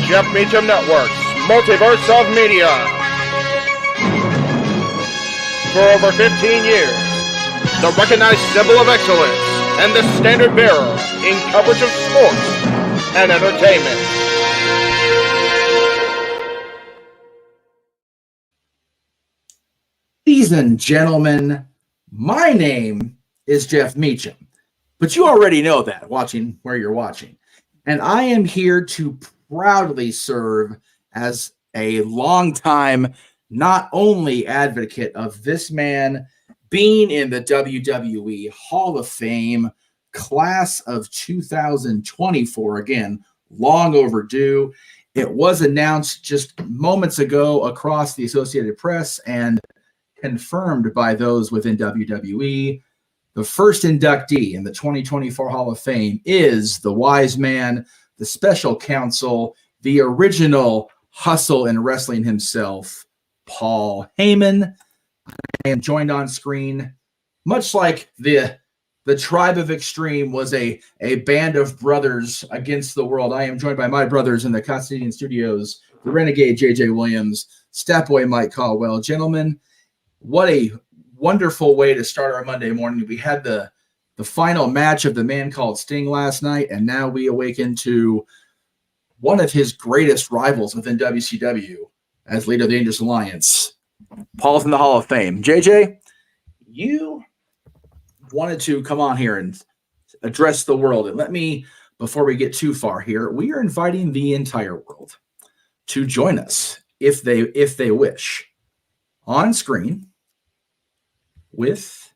Jeff Meacham Network's Multiverse of Media. For over 15 years, the recognized symbol of excellence and the standard bearer in coverage of sports and entertainment. Ladies and gentlemen, my name is Jeff Meacham, but you already know that watching where you're watching. And I am here to proudly serve as a longtime, not only advocate of this man being in the WWE Hall of Fame class of 2024. Again, long overdue. It was announced just moments ago across the Associated Press and confirmed by those within WWE. The first inductee in the 2024 Hall of Fame is the wise man, the special counsel, the original hustle in wrestling himself, Paul Heyman. I am joined on screen, much like the Tribe of Extreme was a band of brothers against the world. I am joined by my brothers in the Castilian Studios, the Renegade JJ Williams, Statboy Mike Caldwell. Gentlemen, what a wonderful way to start our Monday morning. We had the final match of the Man Called Sting last night, and now we awaken to one of his greatest rivals within WCW as leader of the Dangerous Alliance. Paul's in the Hall of Fame. JJ, you wanted to come on here and address the world. And let me, before we get too far here, we are inviting the entire world to join us if they wish. On screen with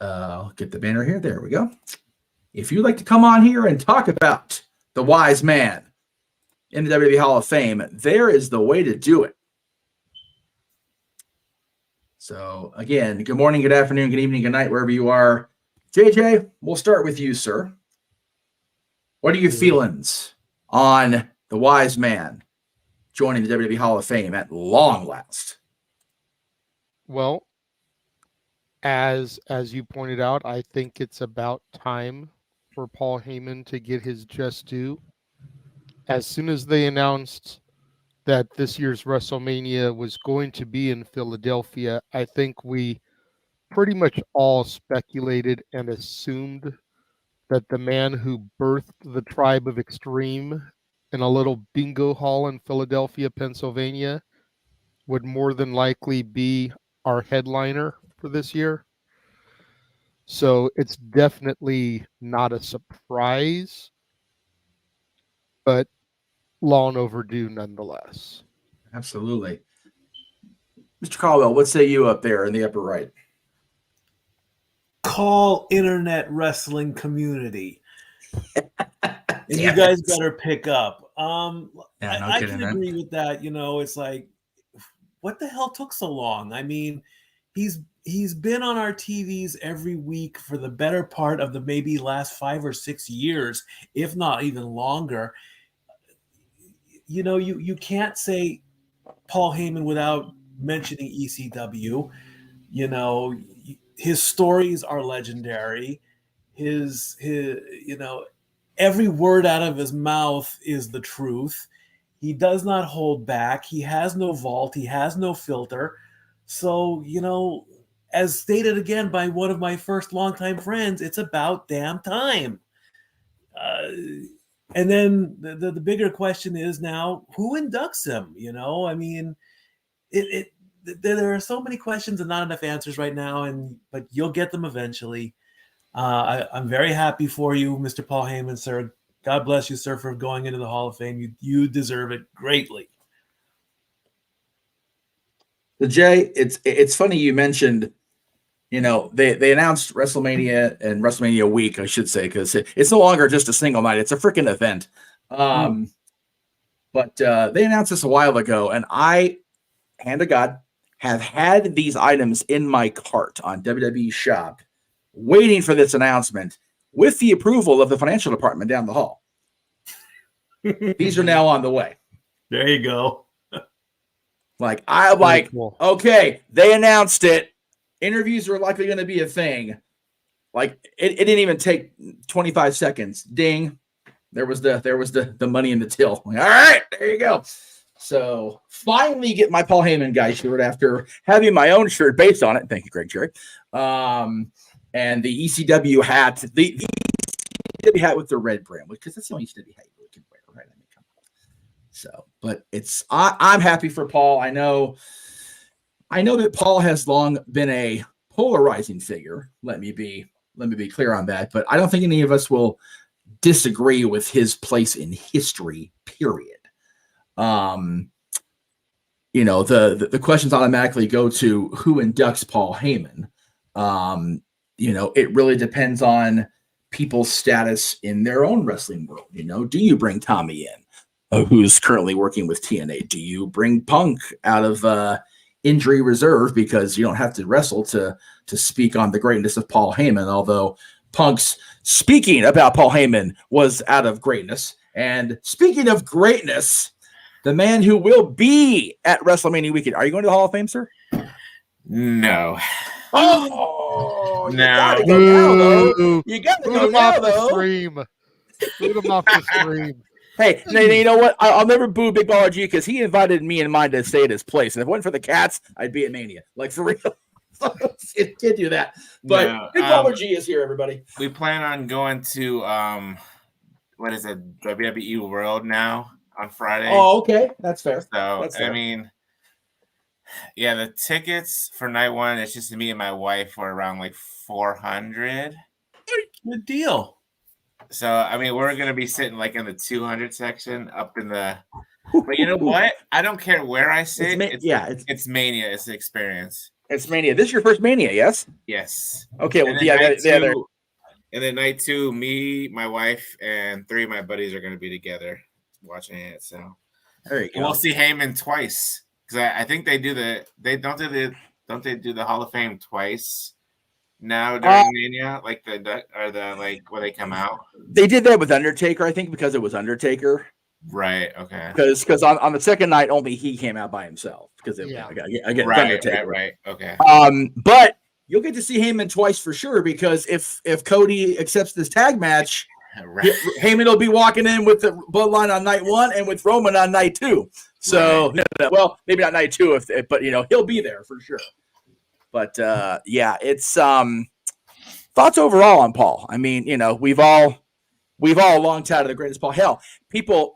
I'll get the banner here. There we go. If you'd like to come on here and talk about the wise man in the WWE Hall of Fame, there is the way to do it. So again, good morning, good afternoon, good evening, good night, wherever you are. JJ, we'll start with you, sir. What are your feelings on the wise man joining the WWE Hall of Fame at long last? Well, as you pointed out, I think it's about time for Paul Heyman to get his just due. As soon as they announced that this year's WrestleMania was going to be in Philadelphia, I think we pretty much all speculated and assumed that the man who birthed the Tribe of Extreme in a little bingo hall in Philadelphia, Pennsylvania, would more than likely be our headliner for this year. So it's definitely not a surprise, but long overdue nonetheless. Absolutely. Mr. Caldwell, what say you up there in the upper right? Call internet wrestling community. And you guys better pick up. I can agree with that. You know, it's like, what the hell took so long? I mean, he's been on our TVs every week for the better part of the maybe last 5 or 6 years, if not even longer. You know, you can't say Paul Heyman without mentioning ECW. You know, his stories are legendary. His you know, every word out of his mouth is the truth. He does not hold back. He has no vault. He has no filter. So, you know, as stated again by one of my first longtime friends, it's about damn time. And then the bigger question is now, who inducts him? You know, I mean, there are so many questions and not enough answers right now, but you'll get them eventually. I'm very happy for you, Mr. Paul Heyman, sir. God bless you, sir, for going into the Hall of Fame. You deserve it greatly. So Jay, it's funny you mentioned, you know, they announced WrestleMania and WrestleMania week, I should say, because it's no longer just a single night. It's a freaking event. But they announced this a while ago, and I, hand to God, have had these items in my cart on WWE Shop waiting for this announcement with the approval of the financial department down the hall. These are now on the way. There you go. Cool. Okay, they announced it. Interviews are likely going to be a thing. Like, it didn't even take 25 seconds. Ding. There was the money in the till. All right, there you go. So finally get my Paul Heyman guy shirt after having my own shirt based on it. Thank you, Greg Cherry. And the ECW hat, the ECW hat with the red brim, because that's the only ECW hat you can wear, right? I mean, come on. So, but I'm happy for Paul. I know that Paul has long been a polarizing figure. Let me be clear on that. But I don't think any of us will disagree with his place in history, period. The questions automatically go to who inducts Paul Heyman. It really depends on people's status in their own wrestling world. Do you bring Tommy in, who's currently working with TNA? Do you bring Punk out of injury reserve because you don't have to wrestle to speak on the greatness of Paul Heyman? Although Punk's speaking about Paul Heyman was out of greatness. And speaking of greatness, the man who will be at WrestleMania weekend. Are you going to the Hall of Fame, sir? No. Oh, no. You gotta go now, though. You gotta Boot go him now, off the though. stream. Boot him off the stream. Hey, you know what? I'll never boo Big Baller G because he invited me and mine to stay at his place. And if it wasn't for the cats, I'd be at Mania. Like, for real. Can't do that. But No, Big Baller G is here, everybody. We plan on going to, what is it, WWE World now on Friday. Oh, okay. That's fair. So, That's fair. I mean, yeah, the tickets for night one, it's just me and my wife, were around like $400. Good deal. So, I mean, we're going to be sitting like in the 200 section up in the, but you know what? I don't care where I sit. It's Mania. It's the experience. It's Mania. This is your first Mania, yes? Yes. Okay. Well, and then night two, me, my wife, and 3 of my buddies are going to be together watching it. So there you go. We'll see Heyman twice because I think they do the Hall of Fame twice now during Mania, like where they come out. They did that with Undertaker, I think, because it was Undertaker. Right. Okay. Because on the second night, only he came out by himself. Because Undertaker. Right. Okay. But you'll get to see Heyman twice for sure. Because if Cody accepts this tag match, Heyman will be walking in with the Bloodline on night 1 and with Roman on night 2. So, well, maybe not night 2, but he'll be there for sure. But it's thoughts overall on Paul. I mean, we've all long touted the greatest Paul. Hell, people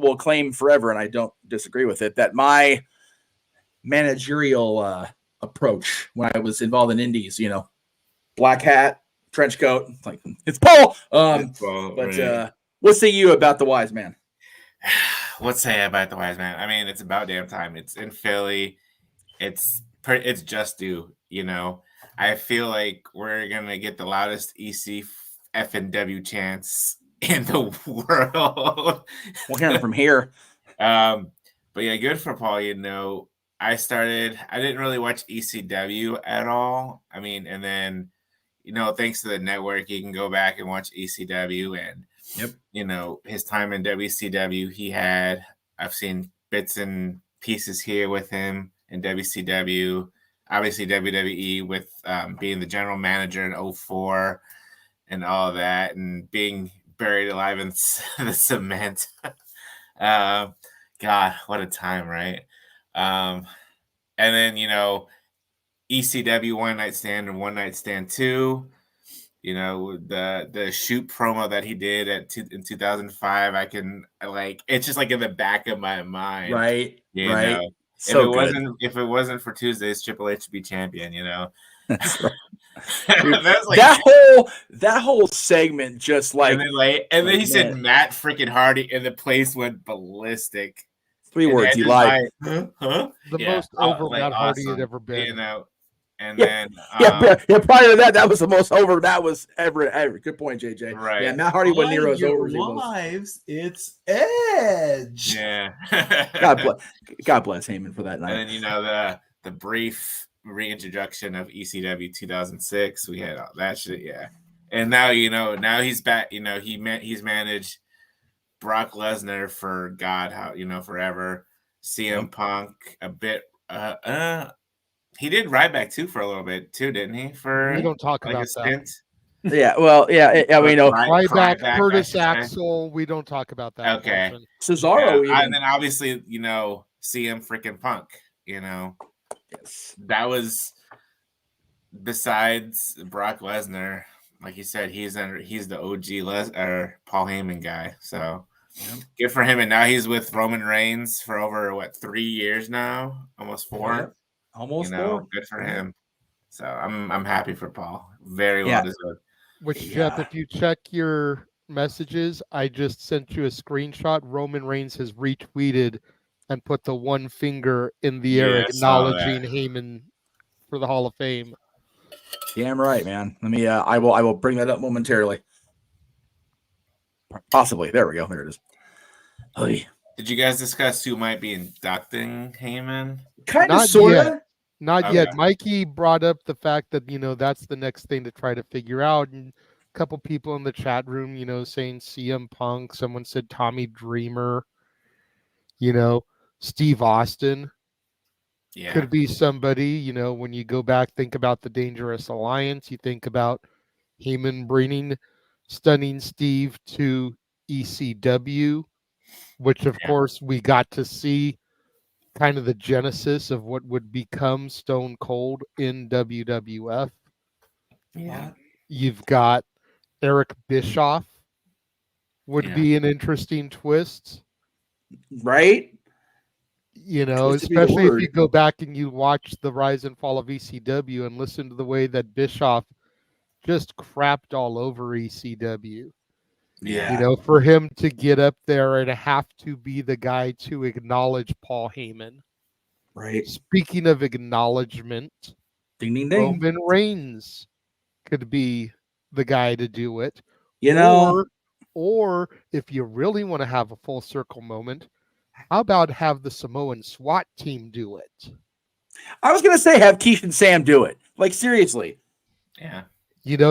will claim forever, and I don't disagree with it, that my managerial approach when I was involved in indies, black hat, trench coat, like it's Paul. What say you about the Wise Man? What say about the Wise Man? I mean, it's about damn time. It's in Philly. It's just due. I feel like we're gonna get the loudest EC FNW chants in the world. We'll hear it from here. But yeah, good for Paul. I didn't really watch ECW at all. I mean, and then, thanks to the network, you can go back and watch ECW and, his time in WCW, I've seen bits and pieces here with him in WCW, obviously WWE with being the general manager in 2004 and all of that, and being buried alive in the cement. God, what a time, right? And then, ECW One Night Stand and One Night Stand 2, the shoot promo that he did in 2005, I can it's just like in the back of my mind. Right. Right. So if it wasn't for Tuesdays, Triple H would be champion, That's right. Dude, that whole segment just and then he said Matt freaking Hardy and the place went ballistic. 3 words, he lied. Huh? The most over Matt Hardy had ever been. And then prior to that was the most over that was ever. Good point, JJ. Right. Yeah, Matt Hardy wasn't near as over as he was. Lives, it's Edge. Yeah. God bless Heyman for that night. And then the brief reintroduction of ECW 2006, we had all that shit. Yeah. And now now he's back. He's managed Brock Lesnar for forever. CM Punk a bit. He did Ryback too for a little bit too, didn't he? We don't talk about that. Yeah, well, yeah. I mean, Ryback, Curtis I should say. Axel. We don't talk about that. Okay. portion. Cesaro even. And then obviously, CM freaking Punk. Yes. That was besides Brock Lesnar. Like you said, he's the OG Paul Heyman guy. So good for him. And now he's with Roman Reigns for over 3 years now, almost 4. Yeah. Almost 4. Good for him. So I'm happy for Paul. Very well deserved. Which Jeff, if you check your messages, I just sent you a screenshot. Roman Reigns has retweeted and put the one finger in the air, acknowledging Heyman for the Hall of Fame. Damn right, man. Let me. I will bring that up momentarily. Possibly. There we go. There it is. Oh, yeah. Did you guys discuss who might be inducting Heyman? Kind of, sort of. Not yet. Mikey brought up the fact that, that's the next thing to try to figure out. And a couple people in the chat room, saying CM Punk. Someone said Tommy Dreamer. Steve Austin. Yeah. Could be somebody, when you go back, think about the Dangerous Alliance. You think about Heyman bringing Stunning Steve to ECW, which, of course, we got to see kind of the genesis of what would become Stone Cold in WWF. Yeah. You've got Eric Bischoff would be an interesting twist. Right? Especially if you go back and you watch the rise and fall of ECW and listen to the way that Bischoff just crapped all over ECW. Yeah. For him to get up there and have to be the guy to acknowledge Paul Heyman. Right. Speaking of acknowledgement, ding, ding, ding. Roman Reigns could be the guy to do it. Or if you really want to have a full circle moment, how about have the Samoan SWAT team do it? I was going to say have Keith and Sam do it. Like, seriously. Yeah.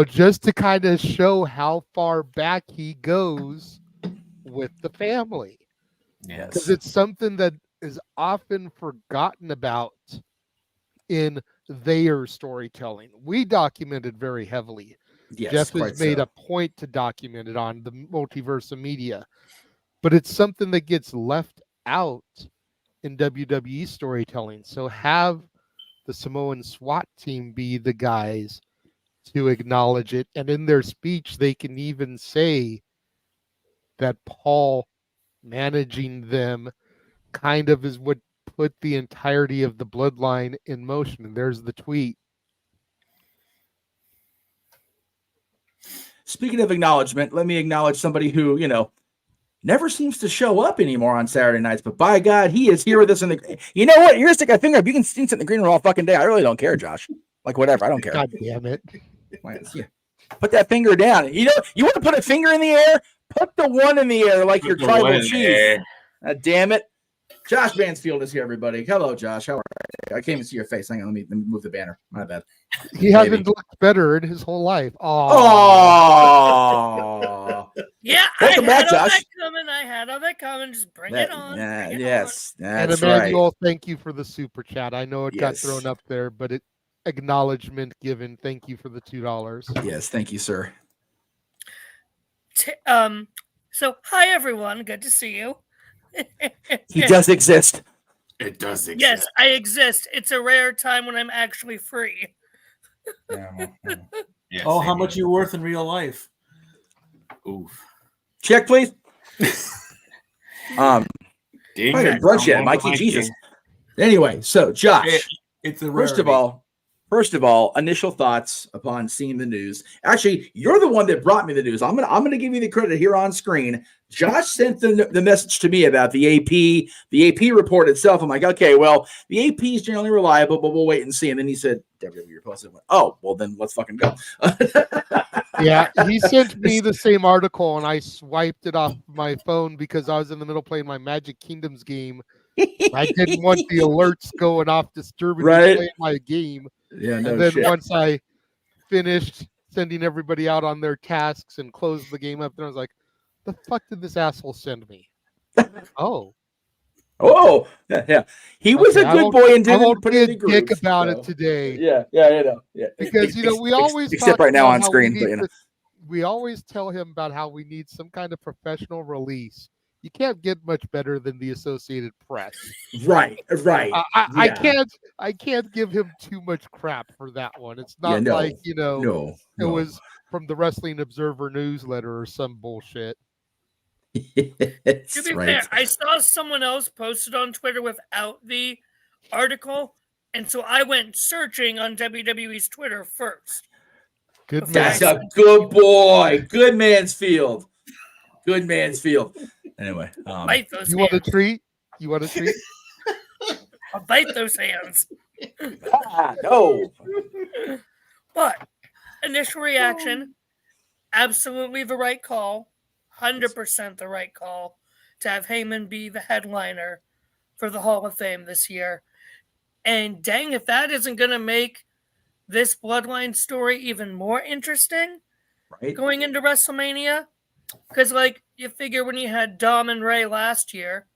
Just to kind of show how far back he goes with the family. Yes. Because it's something that is often forgotten about in their storytelling. We documented very heavily. Yes, Jeff has made a point to document it on the Multiverse of Media. But it's something that gets left out in WWE storytelling. So have the Samoan SWAT team be the guys to acknowledge it. And in their speech, they can even say that Paul managing them kind of is what put the entirety of the bloodline in motion. And there's the tweet. Speaking of acknowledgement, let me acknowledge somebody who, never seems to show up anymore on Saturday nights, but by God, he is here with us in the. You know what? You're gonna stick a finger up. You can sit in the green room all fucking day. I really don't care, Josh. Like whatever, I don't care. God damn it! Put that finger down. You want to put a finger in the air? Put the one in the air like your tribal chief. Damn it! Josh Mansfield is here, everybody. Hello, Josh. How are you? I can't even see your face. Hang on, let me move the banner. My bad. He hasn't looked better in his whole life. Oh. Yeah, Welcome back, Josh. I had all that coming. Just bring it on. Yes, that's and Emmanuel, right. thank you for the super chat. I know it got thrown up there, but acknowledgement given. Thank you for the $2. Yes, thank you, sir. So hi everyone, good to see you. He does exist. It does exist. Yes, I exist. It's a rare time when I'm actually free. Yes, how much you worth in real life? Oof. Check, please. I Dang, didn't brunch yet, Mikey. Jesus. Anyway, so Josh, it's a First of all, initial thoughts upon seeing the news. Actually, you're the one that brought me the news. I'm gonna give you the credit here on screen. Josh sent the message to me about the AP report itself. I'm like, okay, well, the AP is generally reliable, but we'll wait and see. And then he said, WWE posted. Oh, well, then let's fucking go. Yeah, he sent me the same article, and I swiped it off my phone because I was in the middle playing my Magic Kingdoms game. I didn't want the alerts going off disturbing me playing my game. Yeah, no and then shit. once I finished sending everybody out on their tasks and closed the game up, then I was like, the fuck did this asshole send me? Oh. Oh, yeah. He was a good boy and didn't put it in dick groups. about it today. Yeah, yeah. Because we always except talk right now about on how screen, but we always tell him about how we need some kind of professional release. You can't get much better than the Associated Press. Right. I can't give him too much crap for that one. It's not no. It was from the Wrestling Observer newsletter or some bullshit. To be fair, I saw someone else posted on Twitter without the article, and so I went searching on WWE's Twitter first. Good. That's a good boy. Good Mansfield. Good Mansfield. Anyway, you want a treat? You want a treat? I'll bite those hands. No. But initial reaction, absolutely the right call. 100% the right call to have Heyman be the headliner for the Hall of Fame this year. And dang, if that isn't going to make this Bloodline story even more interesting going into WrestleMania. Because, you figure when you had Dom and Ray last year,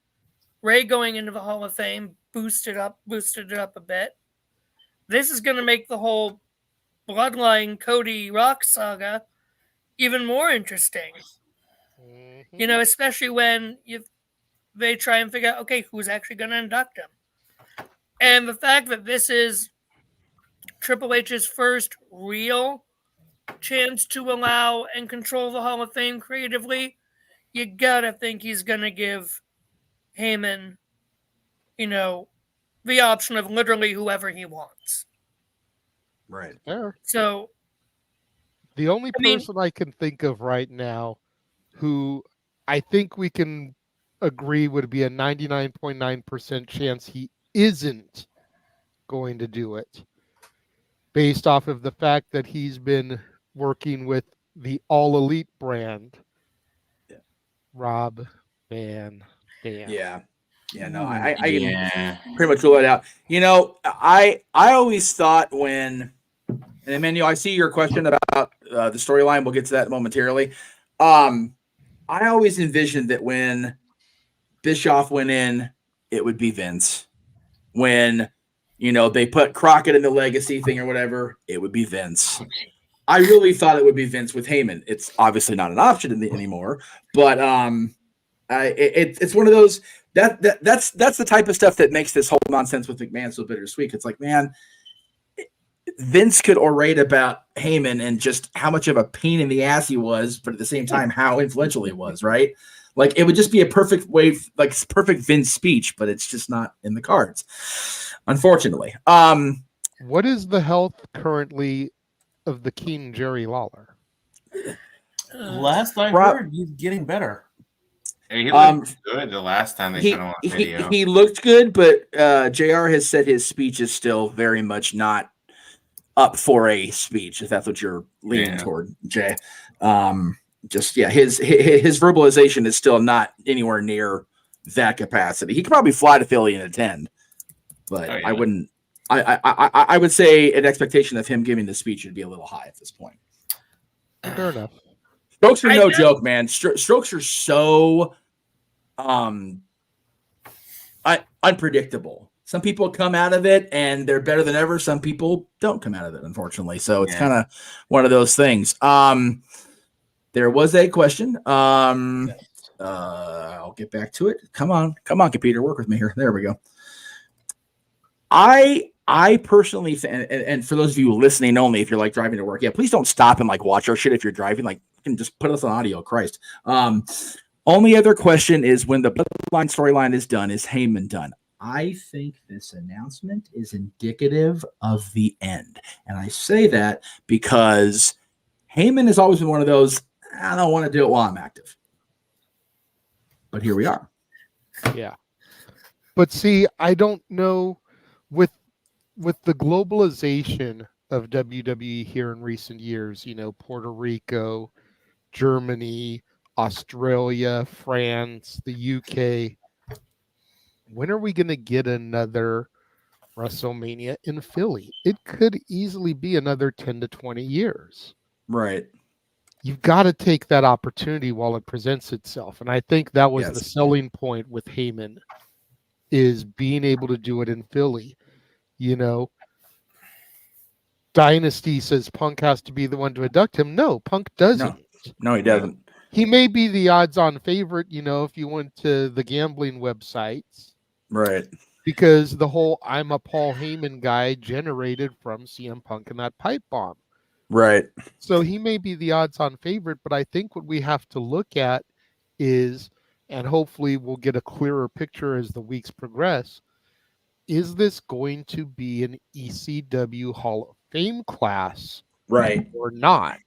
Ray going into the Hall of Fame boosted it up a bit. This is going to make the whole Bloodline Cody Rock saga even more interesting. Mm-hmm. Especially when they try and figure out, okay, who's actually going to induct him. And the fact that this is Triple H's first real chance to allow and control the Hall of Fame creatively, you gotta think he's gonna give Heyman, the option of literally whoever he wants. Right. So the only person I can think of right now who I think we can agree would be a 99.9% chance he isn't going to do it, based off of the fact that he's been working with the All Elite brand, Rob Van Dam. Yeah, no, I can pretty much rule it out. I always thought when, and Emmanuel, I see your question about the storyline. We'll get to that momentarily. I always envisioned that when Bischoff went in, it would be Vince. When they put Crockett in the legacy thing or whatever, it would be Vince. I really thought it would be Vince with Heyman. It's obviously not an option anymore, but it's one of those that's the type of stuff that makes this whole nonsense with McMahon so bittersweet. It's like, man, Vince could orate about Heyman and just how much of a pain in the ass he was, but at the same time, how influential he was, right? Like, it would just be a perfect way, perfect Vince speech, but it's just not in the cards, unfortunately. What is the health currently of the King Jerry Lawler? Last I heard, he's getting better. He looked good the last time they showed him on video. He looked good, but JR has said his speech is still very much not up for a speech, if that's what you're leaning toward, Jay. His verbalization is still not anywhere near that capacity. He could probably fly to Philly and attend, but I wouldn't. I would say an expectation of him giving the speech would be a little high at this point. Fair enough. Strokes are no joke, man. Strokes are so unpredictable. Some people come out of it and they're better than ever. Some people don't come out of it, unfortunately. So it's kind of one of those things. There was a question. I'll get back to it. Come on, computer, work with me here. There we go. I personally think, and for those of you listening only, if you're driving to work, please don't stop and watch our shit if you're driving. You can just put us on audio. Christ. Only other question is, when the Bloodline storyline is done, is Heyman done? I think this announcement is indicative of the end, and I say that because Heyman has always been one of those, I don't want to do it while I'm active, but here we are. Yeah, but see, I don't know. With the globalization of WWE here in recent years, Puerto Rico, Germany, Australia, France, the UK, when are we going to get another WrestleMania in Philly? It could easily be another 10 to 20 years. Right. You've got to take that opportunity while it presents itself. And I think that was the selling point with Heyman is being able to do it in Philly. You know, Dynasty says Punk has to be the one to induct him. No, Punk doesn't. No, he doesn't. He may be the odds-on favorite, you know, if you went to the gambling websites. Right. Because the whole I'm a Paul Heyman guy generated from CM Punk and that pipe bomb. Right. So he may be the odds-on favorite, but I think what we have to look at is, and hopefully we'll get a clearer picture as the weeks progress, is this going to be an ECW Hall of Fame class Right. or not?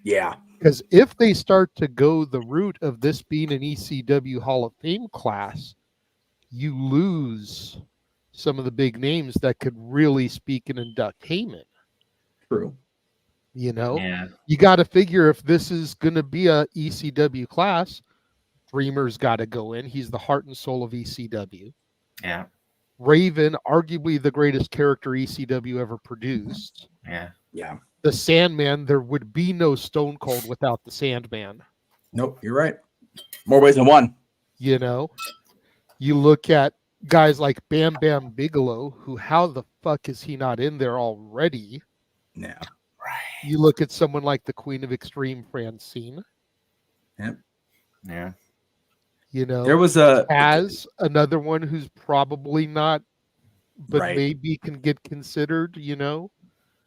Yeah. Because if they start to go the route of this being an ECW Hall of Fame class, you lose some of the big names that could really speak and induct Heyman. True. You know, Yeah. you got to figure if this is going to be a ECW class, Dreamer's got to go in. He's the heart and soul of ECW. Yeah. Raven, arguably the greatest character ECW ever produced. Yeah. Yeah. The Sandman, there would be no Stone Cold without the Sandman. Nope, you're right. More ways than one. You know, you look at guys like Bam Bam Bigelow, who how the fuck is he not in there already? Yeah. Right. You look at someone like the Queen of Extreme, Francine. Yep. Yeah. You know, There was a another one who's probably not, but Right. maybe can get considered. You know.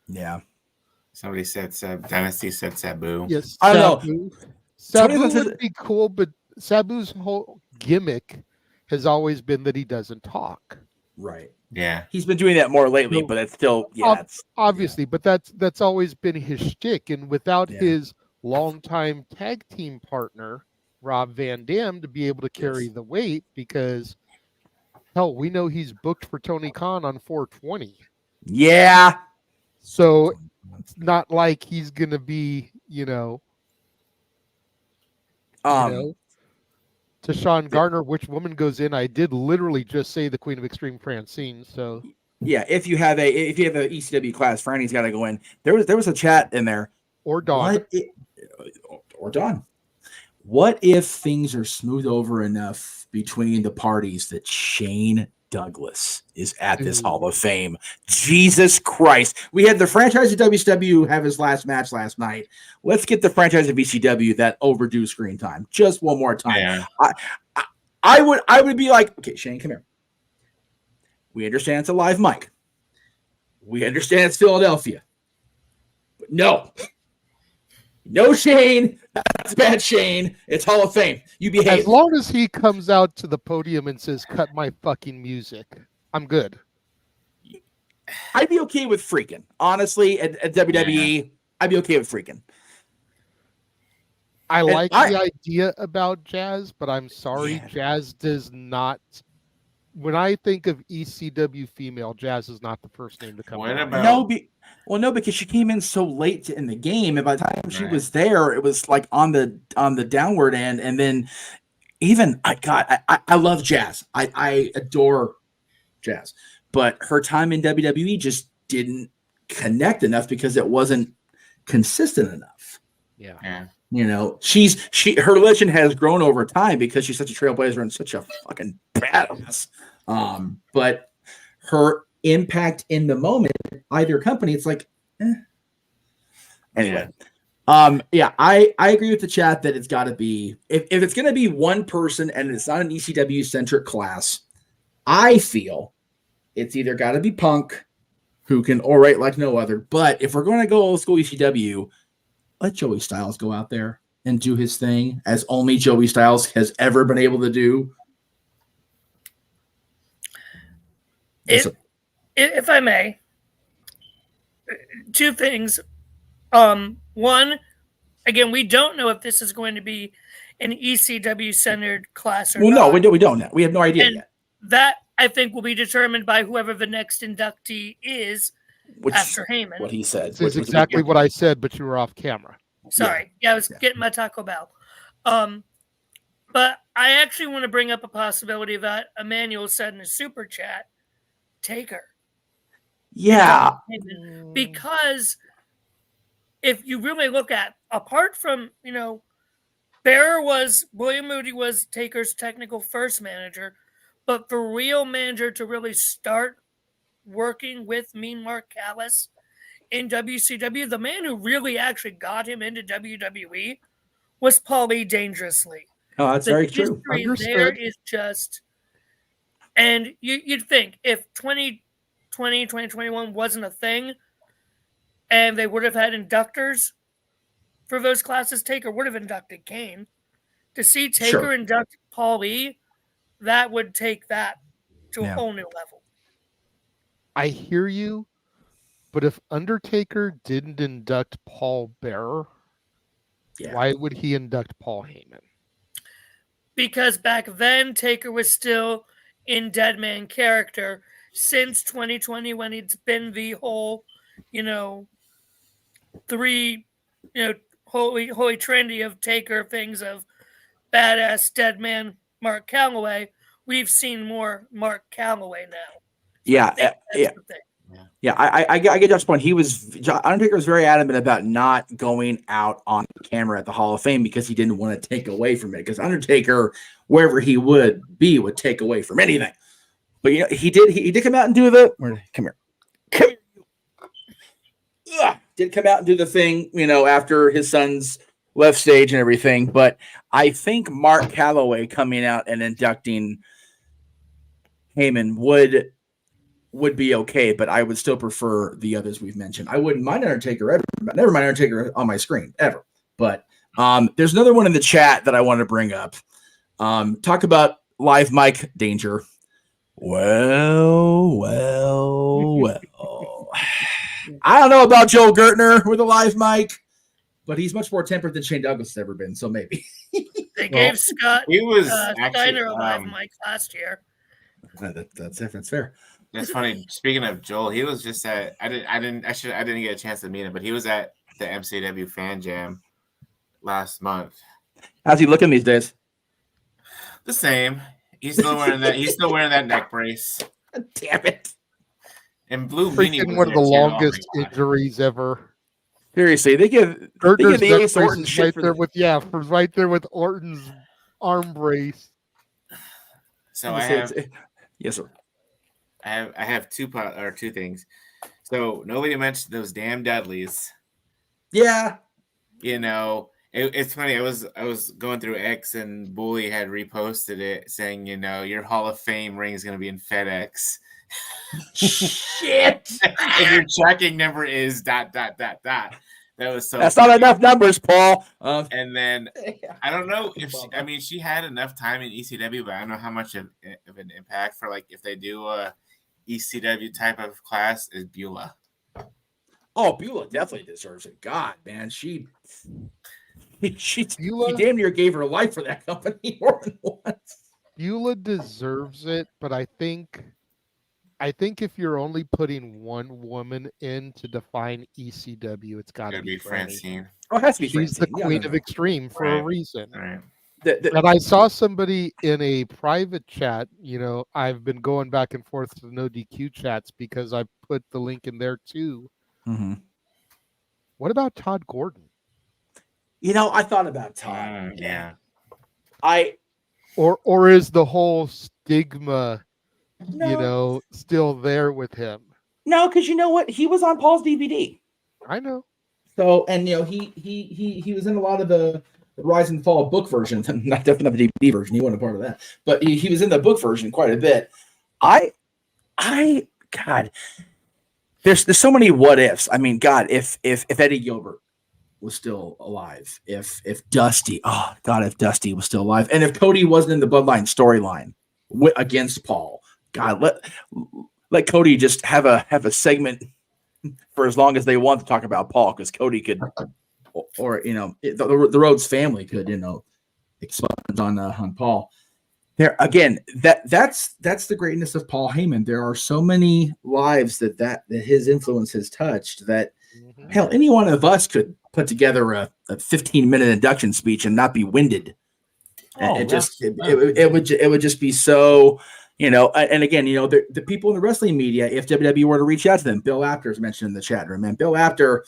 Yeah. Somebody said Dynasty said Sabu. Yes, I don't Sabu. know. Sabu would be cool, but Sabu's whole gimmick has always been that he doesn't talk. Right. Yeah. He's been doing that more lately, but it's still it's obviously, but that's always been his shtick. And without his longtime tag team partner, Rob Van Dam, to be able to carry the weight, because hell, we know he's booked for Tony Khan on 420. Yeah. So it's not like he's gonna be, to Sean Garner, which woman goes in? I did literally just say the Queen of Extreme, Francine. So yeah, if you have a ECW class, Franny's got to go in. There was a chat in there. Or Dawn. Or Dawn. What if things are smoothed over enough between the parties that Shane Douglas is at this Hall of Fame? Jesus Christ. We had the franchise of WCW have his last match last night. Let's get the franchise of ECW that overdue screen time just one more time. Yeah. I would be like, okay, Shane, come here. We understand it's a live mic. We understand it's Philadelphia. But no, Shane. That's bad, Shane. It's Hall of Fame. You behave. As long as he comes out to the podium and says, "Cut my fucking music," I'm good. I'd be okay with freaking. Honestly, at WWE, I'd be okay with freaking. I like the idea about Jazz, but I'm sorry, Jazz does not. When I think of ECW female, Jazz is not the first name to come out. No, because she came in so late in the game, and by the time she was there, it was like on the downward end. And then even I love Jazz. I adore Jazz, but her time in WWE just didn't connect enough because it wasn't consistent enough. Yeah. Her legend has grown over time because she's such a trailblazer and such a fucking badass. But her impact in the moment, either company, it's like, Anyway, I agree with the chat that it's got to be if it's going to be one person and it's not an ECW centric class. I feel it's either got to be Punk, who can orate like no other. But if we're going to go old school ECW, let Joey Styles go out there and do his thing as only Joey Styles has ever been able to do. If I may, two things. One, again, we don't know if this is going to be an ECW centered class or not. No, we don't know. We have no idea yet. That I think will be determined by whoever the next inductee is after Heyman. What he said. This is exactly what I said, but you were off camera. Sorry. Yeah, I was getting my Taco Bell. But I actually want to bring up a possibility that Emmanuel said in his super chat, Taker. Yeah. Because if you really look at, apart from, William Moody was Taker's technical first manager, But for real manager to really start working with Mean Mark Callis in WCW, the man who really actually got him into WWE was Paulie Dangerously. Oh, that's very true. The history there is just, and you'd think if 2020, 2021 wasn't a thing, and they would have had inductors for those classes, Taker would have inducted Kane. To see Taker induct Paulie, that would take that to a whole new level. I hear you, but if Undertaker didn't induct Paul Bearer, why would he induct Paul Heyman? Because back then, Taker was still in Deadman character. Since 2020, when it's been the whole, holy trinity of Taker things of badass Deadman Mark Calloway, we've seen more Mark Calloway now. I get Jeff's point. Undertaker was very adamant about not going out on camera at the Hall of Fame because he didn't want to take away from it. Because Undertaker, wherever he would be, would take away from anything. But he did come out and do the come here. Did come out and do the thing, after his sons left stage and everything. But I think Mark Calloway coming out and inducting Heyman would be okay, but I would still prefer the others we've mentioned. I wouldn't mind Undertaker ever, never mind Undertaker on my screen ever. But there's another one in the chat that I want to bring up. Talk about live mic danger. Well. I don't know about Joel Gertner with a live mic, but he's much more tempered than Shane Douglas has ever been. So maybe they gave Scott Steiner a live mic last year. That's fair. That's funny. Speaking of Joel, he was just at I didn't get a chance to meet him, but he was at the MCW Fan Jam last month. How's he looking these days? The same. He's still wearing that neck brace. Damn it. And Blue Freaking one of the longest injuries ever. Seriously, they give the Ace Orton shit right there with Orton's arm brace. So I have yes, sir. I have two things. So nobody mentioned those damn Dudleys. Yeah. It's funny. I was going through X and Bully had reposted it saying, your Hall of Fame ring is going to be in FedEx. Shit. And your tracking number is ... That was so. That's funny. Not enough numbers, Paul. And then I don't know if she had enough time in ECW, but I don't know how much of an impact for if they do a ECW type of class is Beulah. Oh, Beulah definitely deserves it. God, man, she damn near gave her life for that company more than once. Beulah deserves it, but I think if you're only putting one woman in to define ECW, it's got to be Francine. Oh, it has to be She's Francine. the queen of extreme for a reason. Right. And I saw somebody in a private chat. I've been going back and forth to no DQ chats because I put the link in there too. Mm-hmm. What about Todd Gordon? I thought about Todd. Yeah. Or is the whole stigma, still there with him? No, because you know what? He was on Paul's DVD. I know. So, and he was in a lot of the Rise and Fall book version, not definitely the DVD version. He wasn't a part of that, but he was in the book version quite a bit. God, there's so many what ifs. I mean, God, if Eddie Gilbert was still alive, if Dusty was still alive, and if Cody wasn't in the Bloodline storyline against Paul, God, let Cody just have a segment for as long as they want to talk about Paul, because Cody could, or the Rhodes family could, expunge on Paul. There again, that's the greatness of Paul Heyman. There are so many lives that his influence has touched that hell, any one of us could put together a 15-minute induction speech and not be winded. It would just be so. And again, the people in the wrestling media, if WWE were to reach out to them, Bill Apter is mentioned in the chat room, and Bill Apter,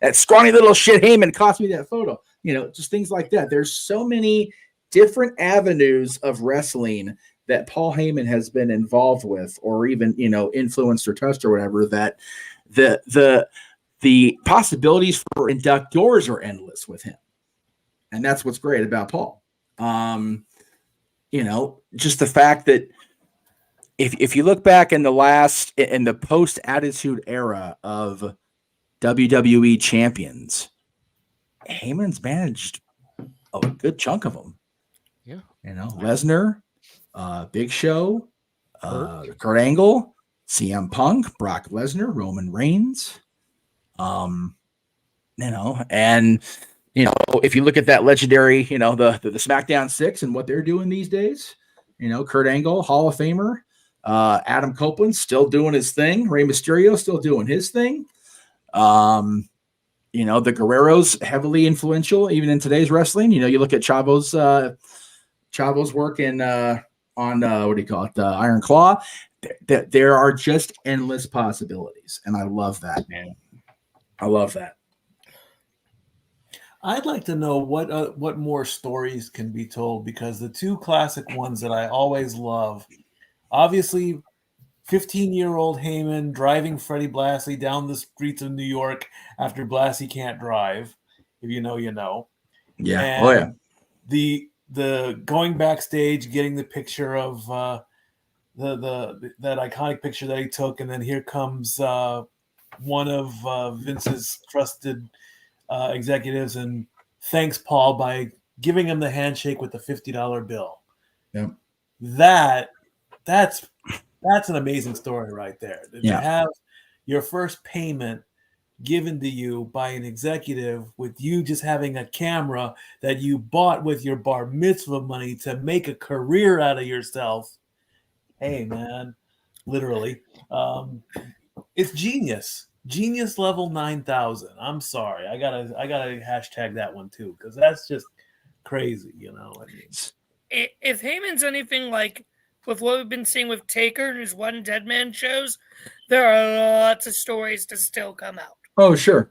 that scrawny little shit Heyman cost me that photo, just things like that. There's so many different avenues of wrestling that Paul Heyman has been involved with, or even, influenced or touched or whatever, that the possibilities for inductors are endless with him. And that's what's great about Paul. Just the fact that if you look back in the post Attitude Era of WWE champions, Heyman's managed a good chunk of them. Yeah. Lesnar, Big Show, Kurt Angle, CM Punk, Brock Lesnar, Roman Reigns. And if you look at that legendary, the SmackDown 6 and what they're doing these days, Kurt Angle, Hall of Famer, Adam Copeland still doing his thing, Rey Mysterio still doing his thing. The Guerreros heavily influential even in today's wrestling. You look at Chavo's work in on Iron Claw. There are just endless possibilities, and I love that, man. I love that. I'd like to know what more stories can be told, because the two classic ones that I always love, obviously, 15-year-old Heyman driving Freddie Blassie down the streets of New York after Blassie can't drive. If you know, you know. Yeah. And the going backstage, getting the picture of that iconic picture that he took, and then here comes one of Vince's trusted executives and thanks Paul by giving him the handshake with the $50 bill. Yep. That's an amazing story right there. To have your first payment given to you by an executive with you just having a camera that you bought with your bar mitzvah money to make a career out of yourself. Hey, man, literally. It's genius. Genius level 9,000. I'm sorry. I gotta hashtag that one too, because that's just crazy, If Heyman's anything like with what we've been seeing with Taker and his One Dead Man shows, there are lots of stories to still come out. Oh, sure.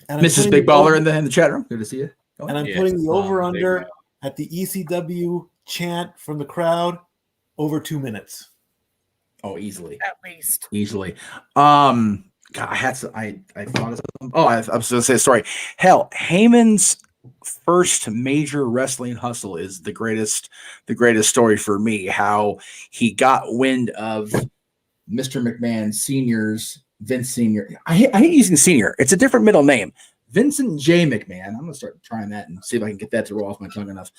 And Mrs. Big Baller in the chat room. Good to see you. And I'm putting the over-under at the ECW chant from the crowd over 2 minutes. Oh, easily. At least. Easily. God, I thought of something. Oh, I was going to say a story. Hell, Heyman's first major wrestling hustle is the greatest story for me. How he got wind of Mr. McMahon Sr.'s Vince Sr. I hate using Senior. It's a different middle name. Vincent J. McMahon. I'm going to start trying that and see if I can get that to roll off my tongue enough.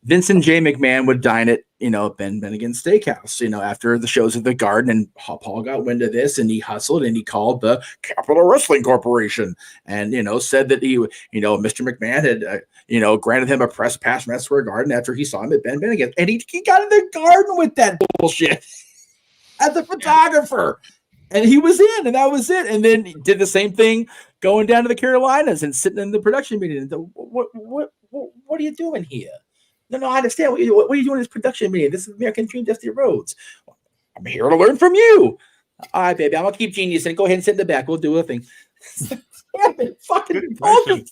Vincent J. McMahon would dine at, Ben Bennigan's Steakhouse, after the shows of the Garden, and Paul got wind of this, and he hustled, and he called the Capital Wrestling Corporation, and, said that he, Mr. McMahon had, granted him a press pass from Esquire Garden after he saw him at Ben Bennigan, and he got in the Garden with that bullshit as the photographer, and he was in, and that was it, and then he did the same thing going down to the Carolinas and sitting in the production meeting, and what are you doing here? No, I understand. What are you doing in this production meeting? This is American Dream, Dusty Rhodes. I'm here to learn from you. All right, baby. I'm going to keep genius and go ahead and sit in the back. We'll do a thing. Fucking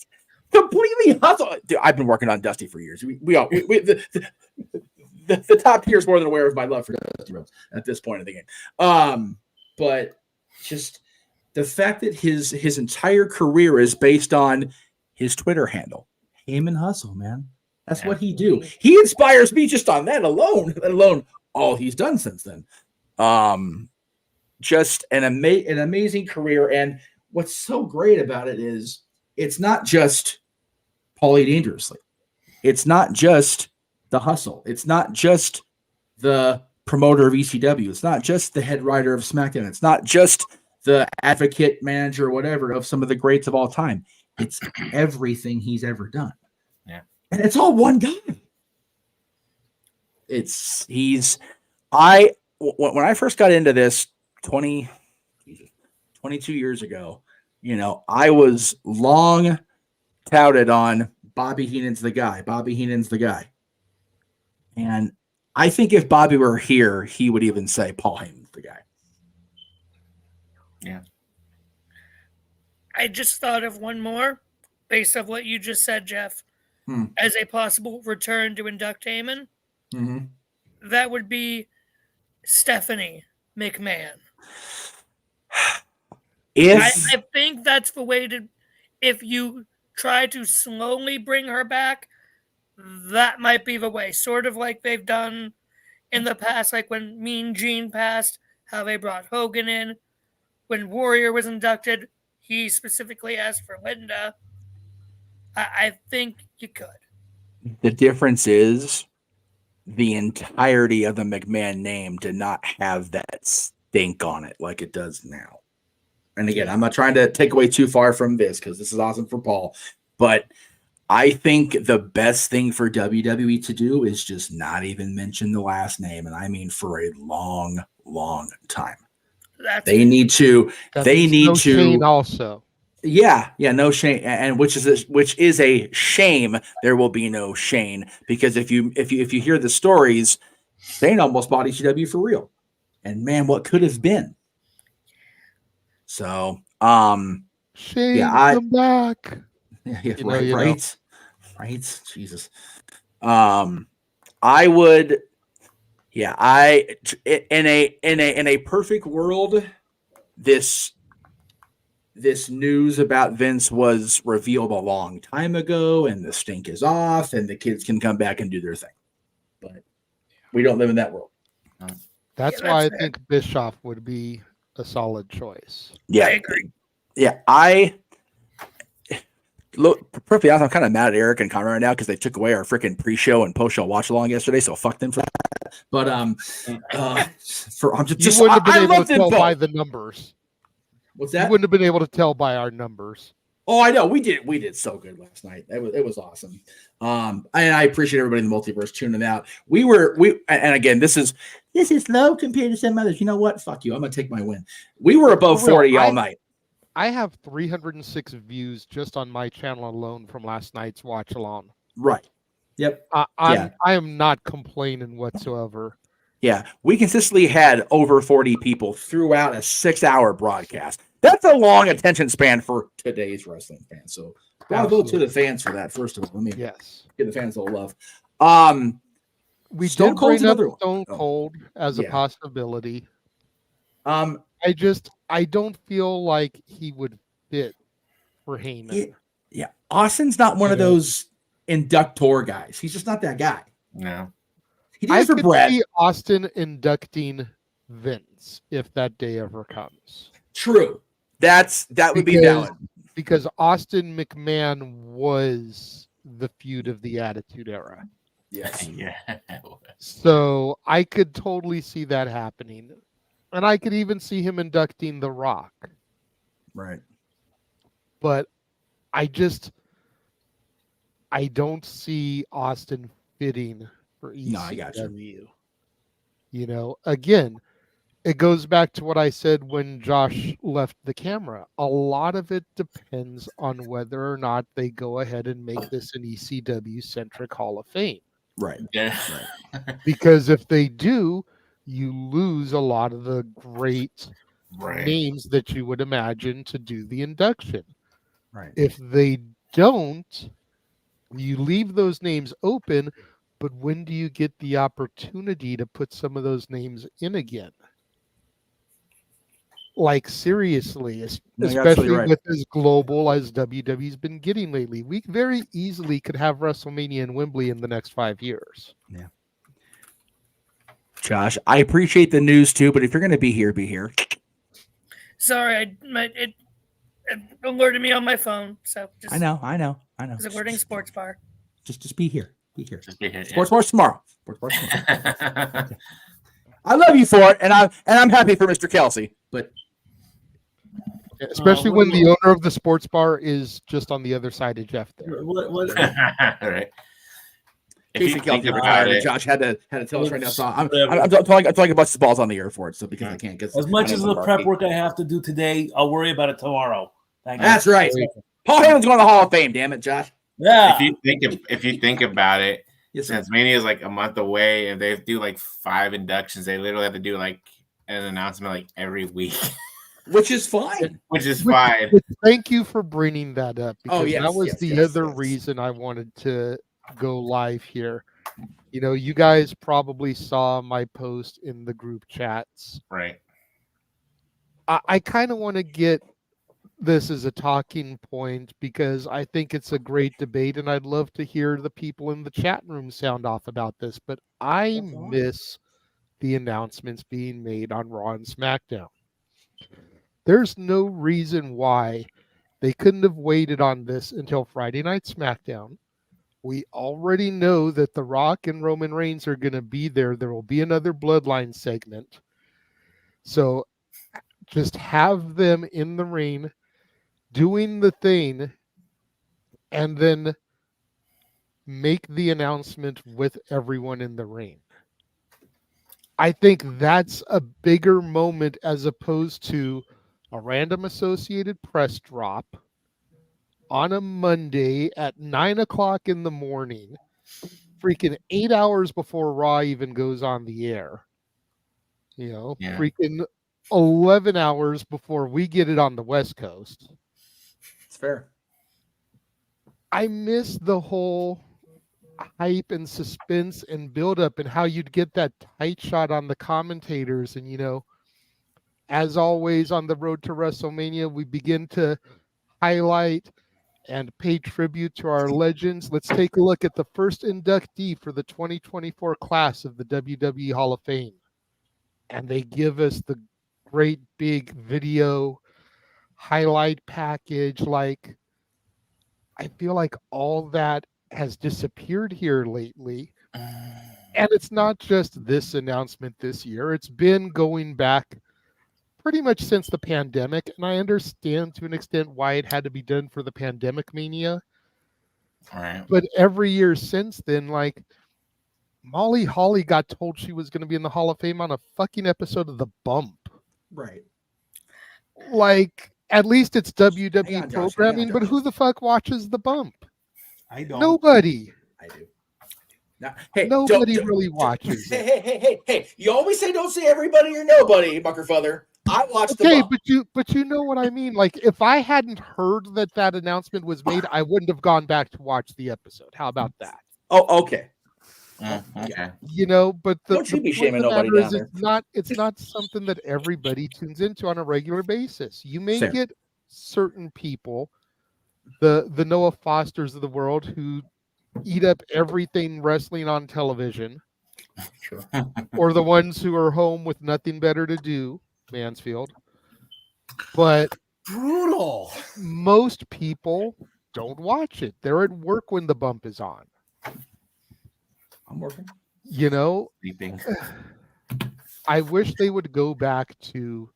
completely hustle. Dude, I've been working on Dusty for years. The top tier is more than aware of my love for Dusty Rhodes at this point in the game. But just the fact that his entire career is based on his Twitter handle, Heyman Hustle, man. That's what he do. He inspires me just on that alone, let alone all he's done since then. Just an amazing career. And what's so great about it is it's not just Paulie Dangerously. It's not just the hustle. It's not just the promoter of ECW. It's not just the head writer of SmackDown. It's not just the advocate, manager, whatever, of some of the greats of all time. It's everything he's ever done. Yeah. And it's all one guy. When I first got into this 22 years ago, I was long touted on Bobby Heenan's the guy. Bobby Heenan's the guy. And I think if Bobby were here, he would even say Paul Heyman's the guy. Yeah. I just thought of one more based on what you just said, Jeff. as a possible return to induct Heyman, that would be Stephanie McMahon. I think that's the way to, if you try to slowly bring her back, that might be the way. Sort of like they've done in the past, like when Mean Gene passed, how they brought Hogan in. When Warrior was inducted, he specifically asked for Linda. I think you could. The difference is the entirety of the McMahon name did not have that stink on it like it does now. And again, I'm not trying to take away too far from this because this is awesome for Paul, but I think the best thing for WWE to do is just not even mention the last name. And I mean, for a long, long time. They need to Shane also. Yeah, no Shane, and which is a shame. There will be no Shane because if you hear the stories, Shane almost bought ECW for real, and man, what could have been. So, Shane, come back. Yeah, right. Jesus. I would. Yeah, in a perfect world, this news about Vince was revealed a long time ago, and the stink is off, and the kids can come back and do their thing. But we don't live in that world. That's why I think Bischoff would be a solid choice. Yeah, I agree. Yeah, look, perfectly honest, I'm kind of mad at Eric and Conrad right now because they took away our freaking pre-show and post-show watch-along yesterday, so fuck them for that. But you wouldn't have been able to tell by the numbers. What's that? You wouldn't have been able to tell by our numbers. Oh, I know. We did so good last night. It was awesome. And I appreciate everybody in the multiverse tuning out. And again, this is low compared to some others. You know what? Fuck you. I'm gonna take my win. We were above 40 all night. I have 306 views just on my channel alone from last night's watch along. Right. Yep. I am not complaining whatsoever. Yeah, we consistently had over 40 people throughout a 6-hour broadcast. That's a long attention span for today's wrestling fans. So I'll go to the fans for that. First of all, let me give the fans a little love. We did bring up Stone Cold as a possibility. I don't feel like he would fit for Heyman. Yeah, Austin's not one of those inductor guys. He's just not that guy. No. I could see Austin inducting Vince if that day ever comes. True. That would be valid. Because Austin McMahon was the feud of the Attitude Era. Yes. Yeah. So I could totally see that happening. And I could even see him inducting The Rock. Right. But I don't see Austin fitting for ECW. No, I got you. You know, again, it goes back to what I said when Josh left the camera. A lot of it depends on whether or not they go ahead and make this an ECW-centric Hall of Fame. Right. Yeah. Right. Because if they do, you lose a lot of the great names that you would imagine to do the induction. Right. If they don't, you leave those names open, but when do you get the opportunity to put some of those names in again? Like, seriously, especially with as global as WWE's been getting lately. We very easily could have WrestleMania in Wembley in the next 5 years. Yeah. Josh, I appreciate the news too, but if you're going to be here, be here. Sorry, it alerted me on my phone. So I know. It's alerting sports bar. Just be here. Be here. Just be here. Sports bars tomorrow. Sports bars tomorrow. I love you for it, and I'm happy for Mr. Kelsey, but especially when the owner of the sports bar is just on the other side of Jeff there. Right. Casey Kelsey retired, and Josh had to tell us right now. So I'm talking about the balls on the air for it, so because I can't get as much as the prep work I have to do today, I'll worry about it tomorrow. That's right. Paul Heyman's going to the Hall of Fame. Damn it, Josh. Yeah. If you think about it, since Mania is like a month away, and they do like 5 inductions, they literally have to do like an announcement like every week. which is fine. Which is fine. Thank you for bringing that up, because yes, that was the other reason I wanted to go live here. You know, you guys probably saw my post in the group chats. Right. I kind of want to get this as a talking point because I think it's a great debate, and I'd love to hear the people in the chat room sound off about this. But I miss the announcements being made on Raw and SmackDown. There's no reason why they couldn't have waited on this until Friday Night SmackDown. We already know that The Rock and Roman Reigns are going to be there. There will be another Bloodline segment. So just have them in the ring doing the thing and then make the announcement with everyone in the ring. I think that's a bigger moment as opposed to a random Associated Press drop on a Monday at 9 o'clock in the morning, freaking 8 hours before Raw even goes on the air. You know, freaking 11 hours before we get it on the West Coast. It's fair. I miss the whole hype and suspense and build up and how you'd get that tight shot on the commentators. And, you know, as always on the road to WrestleMania, we begin to highlight and pay tribute to our legends. Let's take a look at the first inductee for the 2024 class of the WWE Hall of Fame. And they give us the great big video highlight package. Like, I feel like all that has disappeared here lately. And it's not just this announcement this year. It's been going back pretty much since the pandemic. And I understand to an extent why it had to be done for the pandemic mania. Right. But every year since then, like, Molly Holly got told she was going to be in the Hall of Fame on a fucking episode of The Bump. Right. Like, at least it's WWE programming, but who the fuck watches The Bump? I don't. Nobody. I do. Now, hey, Nobody really watches it. Hey! You always say don't say everybody or nobody, Buckerfeather. I watched the Bump. but you know what I mean. Like, if I hadn't heard that announcement was made, I wouldn't have gone back to watch the episode. How about that? Oh, okay. Okay. You know, but don't you be shaming nobody down there. It's not something that everybody tunes into on a regular basis. You may get certain people, the Noah Fosters of the world, who eat up everything wrestling on television, or the ones who are home with nothing better to do, Mansfield. But brutal. Most people don't watch it. They're at work when the Bump is on. I'm working. You know, sleeping. I wish they would go back to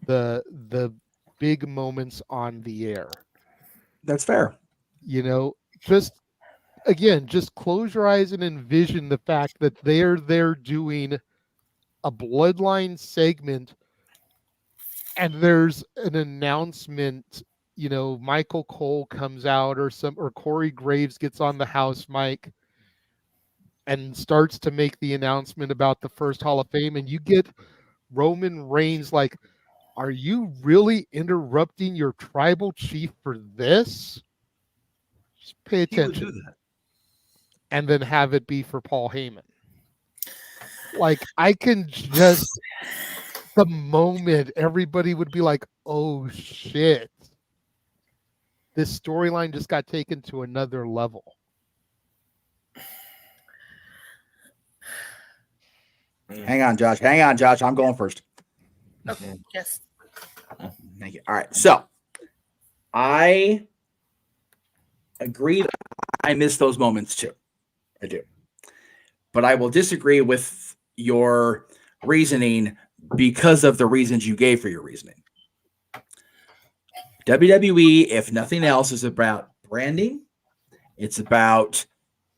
the big moments on the air. That's fair. You know, just close your eyes and envision the fact that they're there doing a Bloodline segment and there's an announcement. You know, Michael Cole comes out or Corey Graves gets on the house mic and starts to make the announcement about the first Hall of Fame, and you get Roman Reigns like, are you really interrupting your tribal chief for this? Just pay attention. Do that. And then have it be for Paul Heyman. Like, I can just, the moment everybody would be like, oh shit, this storyline just got taken to another level. Hang on, Josh. I'm going first. Okay. Yes. Thank you. All right. So I agree. I miss those moments too. I do. But I will disagree with your reasoning because of the reasons you gave for your reasoning. WWE, if nothing else, is about branding. It's about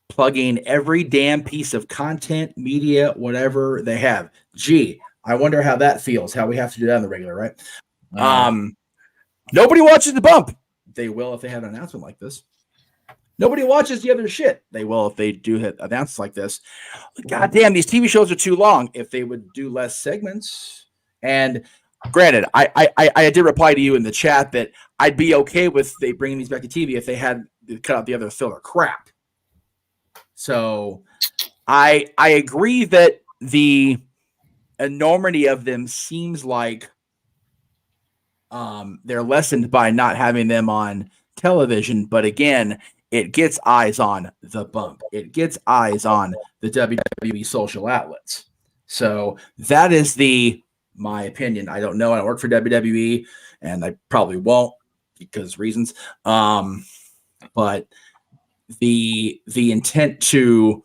plugging every damn piece of content, media, whatever they have. Gee, I wonder how that feels, how we have to do that on the regular, right? Nobody watches the Bump. They will if they have an announcement like this. Nobody watches the other shit. They will if they do hit announcements like this. God damn, these TV shows are too long. If they would do less segments. And granted, I did reply to you in the chat that I'd be okay with they bringing these back to TV if they had cut out the other filler crap. So I agree that the enormity of them seems like they're lessened by not having them on television, but again, it gets eyes on the bump. It gets eyes on the WWE social outlets. So that is my opinion. I don't know. I don't work for WWE, and I probably won't because reasons. But the intent to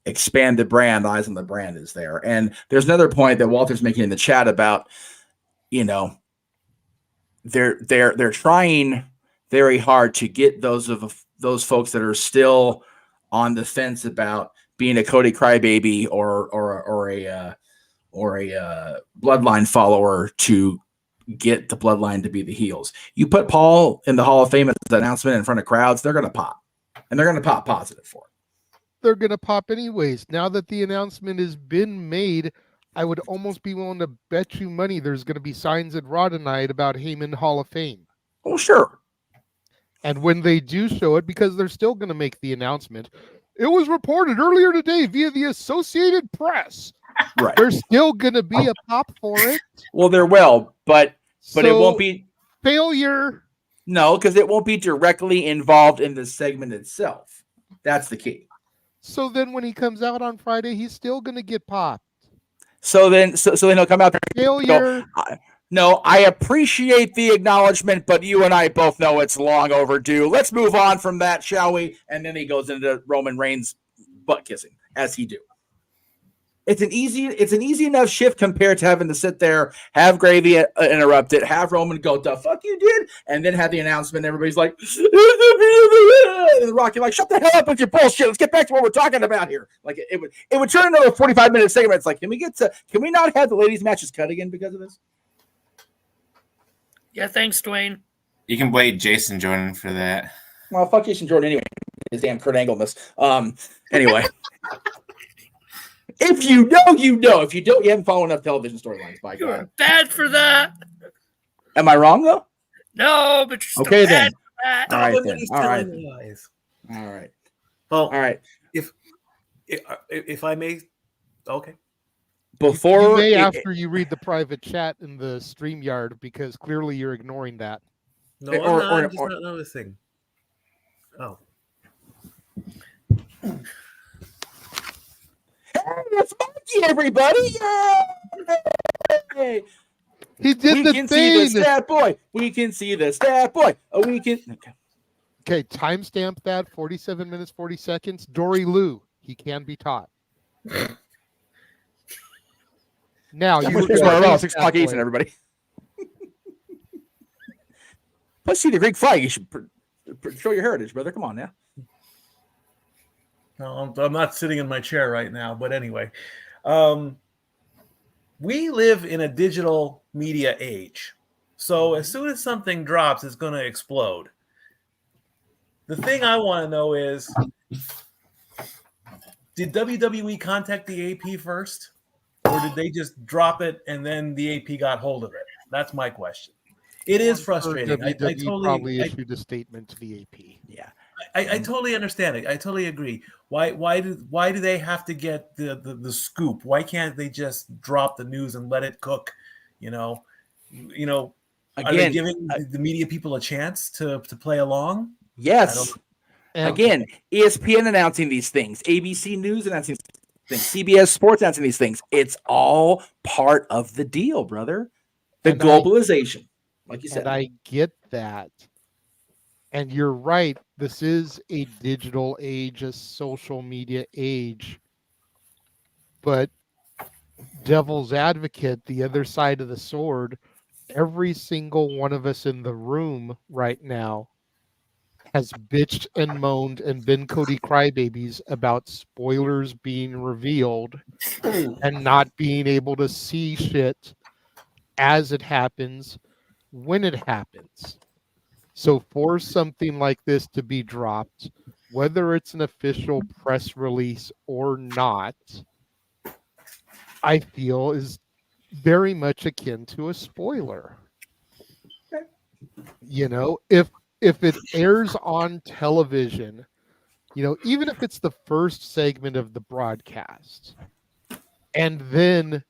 expand the brand, eyes on the brand, is there. And there's another point that Walter's making in the chat about, they're trying very hard to get those folks that are still on the fence about being a Cody Crybaby or a Bloodline follower to get the Bloodline to be the heels. You put Paul in the Hall of Fame as an announcement in front of crowds, they're going to pop, and they're going to pop positive for it. They're going to pop anyways. Now that the announcement has been made, I would almost be willing to bet you money there's going to be signs at Raw tonight about Heyman Hall of Fame. Oh, sure. And when they do show it, because they're still going to make the announcement, it was reported earlier today via the Associated Press. Right. There's still going to be a pop for it. Well, there will, but it won't be failure. No, because it won't be directly involved in the segment itself. That's the key. So then when he comes out on Friday, he's still going to get popped. So then he'll come out there. Failure. No, I appreciate the acknowledgement, but you and I both know it's long overdue. Let's move on from that, shall we? And then he goes into Roman Reigns butt kissing, as he do. It's an easy enough shift compared to having to sit there, have Gravy interrupt it, have Roman go, "The fuck you did," and then have the announcement. Everybody's like, and Rocky like, "Shut the hell up with your bullshit. Let's get back to what we're talking about here." Like it would turn into a 45-minute segment. It's like, can we not have the ladies' matches cut again because of this? Yeah, thanks, Dwayne. You can blame Jason Jordan for that. Well, fuck Jason Jordan anyway. His damn Kurt Angle-ness. Anyway. If you know, you know. If you don't, you haven't followed enough television storylines. By God, You're bad for that. Am I wrong though? No, but you're okay bad then. for that. All right then. All right. All right. Well, all right. If I may, okay. Before you may after you read the private chat in the StreamYard, because clearly you're ignoring that. No, I'm just not noticing. Oh. It's Mikey, everybody! Yay! He did we the can thing. See the stat boy. We can see the stat boy. We can. Okay, timestamp that. 47 minutes 40 seconds. Dory Lou. He can be taught. Now you 6 o'clock Eastern, everybody. Let's see the Greek flag. You should show your heritage, brother. Come on now. No, I'm not sitting in my chair right now, but anyway, we live in a digital media age. So as soon as something drops, it's going to explode. The thing I want to know is, did WWE contact the AP first? Or did they just drop it and then the AP got hold of it? That's my question. It is frustrating. WWE probably issued a statement to the AP. Yeah. I totally understand it. I totally agree. Why do they have to get the scoop? Why can't they just drop the news and let it cook? Again, are they giving the media people a chance to play along? Yes. Again, ESPN announcing these things, ABC News announcing things, CBS Sports announcing these things. It's all part of the deal, brother. The globalization, like you said. And I get that. And you're right. This is a digital age, a social media age. But devil's advocate, the other side of the sword, every single one of us in the room right now has bitched and moaned and been Cody crybabies about spoilers being revealed and not being able to see shit as it happens when it happens. So for something like this to be dropped, whether it's an official press release or not, I feel is very much akin to a spoiler. You know, if it airs on television, you know, even if it's the first segment of the broadcast, and then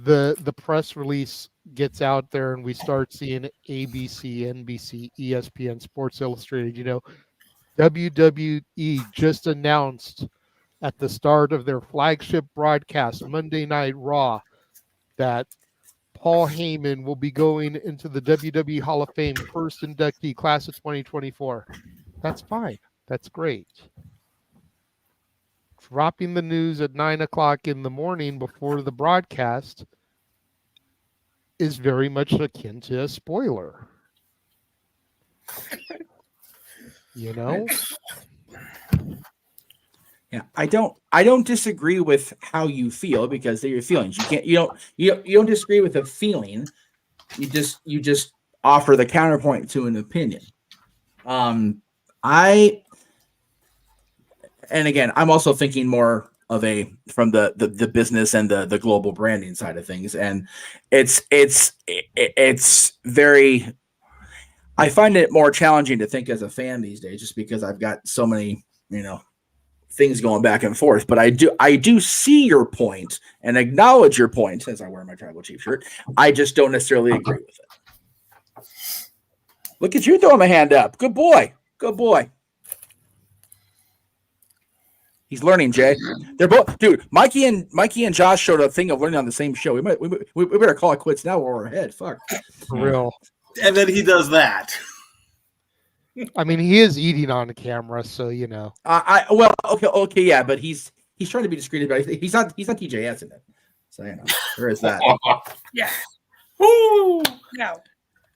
the press release gets out there and we start seeing ABC, NBC, ESPN, Sports Illustrated, you know, WWE just announced at the start of their flagship broadcast, Monday Night Raw, that Paul Heyman will be going into the WWE Hall of Fame, first inductee, class of 2024. That's fine. That's great. Dropping the news at 9 o'clock in the morning before the broadcast is very much akin to a spoiler. You know? Yeah, I don't disagree with how you feel, because they're your feelings. You don't disagree with a feeling. You just offer the counterpoint to an opinion. And again, I'm also thinking more of from the business and the global branding side of things, and it's very. I find it more challenging to think as a fan these days, just because I've got so many, things going back and forth. But I do see your point and acknowledge your point as I wear my tribal chief shirt. I just don't necessarily agree with it. Look at you throwing my hand up. Good boy. Good boy. He's learning, Jay. They're both, dude. Mikey and Josh showed a thing of learning on the same show. We better call it quits now, or we're ahead. Fuck. For real. And then he does that. I mean, he is eating on camera, so you know. Okay, yeah, but he's trying to be discreet about it. He's not DJS in it, so there is that. Yeah. Woo! Now,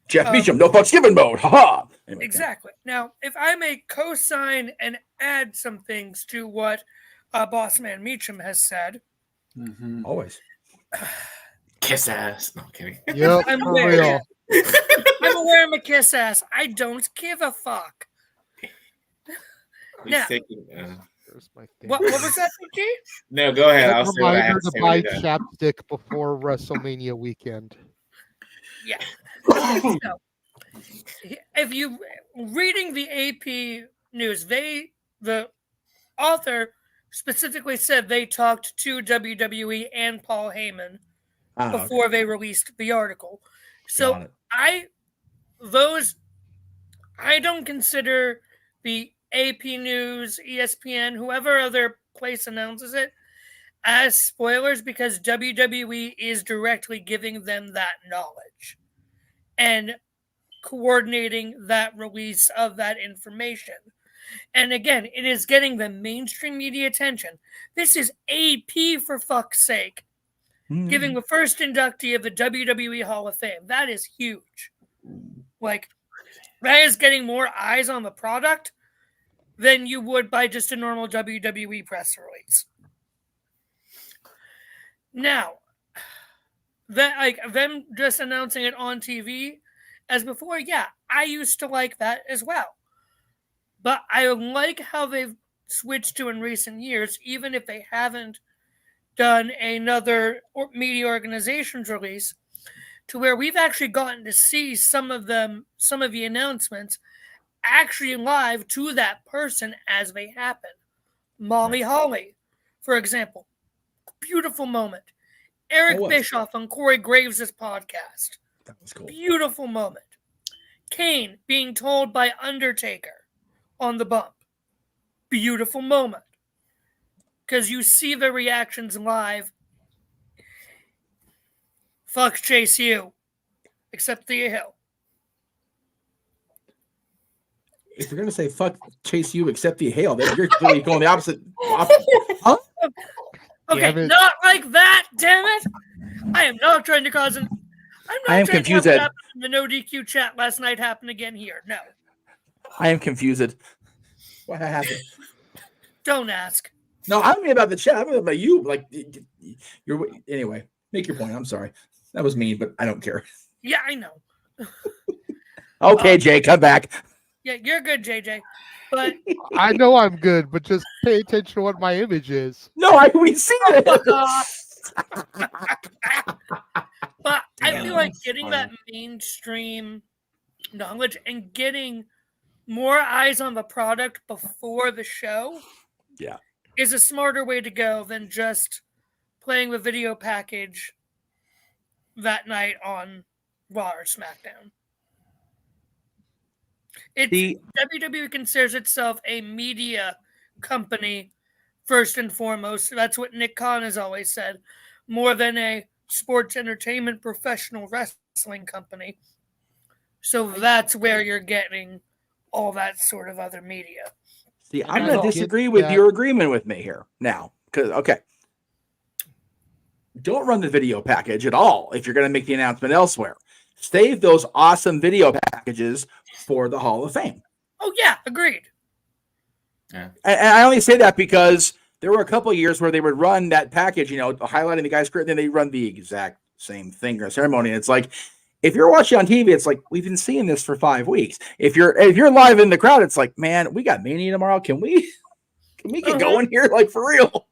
Jeff Meacham, no Thanksgiving mode. Haha. Anyway, exactly. Now, if I may co-sign and add some things to what Boss Man Meacham has said, always kiss ass. No, I'm kidding. Yep, I'm for aware. real. I'm aware I'm a kiss ass. I don't give a fuck. Now, what was that, G? No, go ahead. A I'll say what I have reminder to to say. buy chapstick before WrestleMania weekend. Yeah. So, if you reading the AP news, the author specifically said they talked to WWE and Paul Heyman before they released the article. So I don't consider the AP News, ESPN, whoever other place announces it, as spoilers, because WWE is directly giving them that knowledge and coordinating that release of that information. And again, it is getting the mainstream media attention. This is AP, for fuck's sake. Giving the first inductee of the WWE Hall of Fame. That is huge. Like, that is getting more eyes on the product than you would by just a normal WWE press release. Now, them just announcing it on TV as before, yeah, I used to like that as well. But I like how they've switched to in recent years, even if they haven't done another media organizations release, to where we've actually gotten to see some of the announcements actually live to that person as they happen. Molly Holly, for example, beautiful moment. Eric Bischoff on Corey Graves' podcast. That was cool. Beautiful moment. Kane being told by Undertaker on the bump. Beautiful moment. Because you see the reactions live. Fuck Chase U. Except Thea Hill. If you're going to say fuck Chase U except the hail, then you're clearly going the opposite. Huh? Okay, not like that, damn it. I am not trying to cause I am confused. The no DQ chat last night happened again here. No. I am confused. What happened? Don't ask. No, I'm about the chat. I'm about you. Like, you're anyway. Make your point. I'm sorry. That was mean, but I don't care. Yeah, I know. Okay, Jay, come back. Yeah, you're good, JJ. But I know I'm good, but just pay attention to what my image is. No, we see it. But I feel like that's getting funny. that mainstream knowledge and getting more eyes on the product before the show is a smarter way to go than just playing the video package that night on Raw or SmackDown. WWE considers itself a media company first and foremost. That's what Nick Khan has always said, more than a sports entertainment professional wrestling company. So that's where you're getting all that sort of other media. See, I'm going to disagree with your agreement with me here now. Because, don't run the video package at all if you're going to make the announcement elsewhere. Save those awesome video packages for the Hall of Fame. Oh, yeah, agreed. Yeah. And I only say that because there were a couple of years where they would run that package, highlighting the guy's career, and then they run the exact same thing or ceremony. And it's like, if you're watching on TV, it's like, we've been seeing this for 5 weeks. If you're live in the crowd, it's like, man, we got Mania tomorrow. Can we get going here? Like, for real.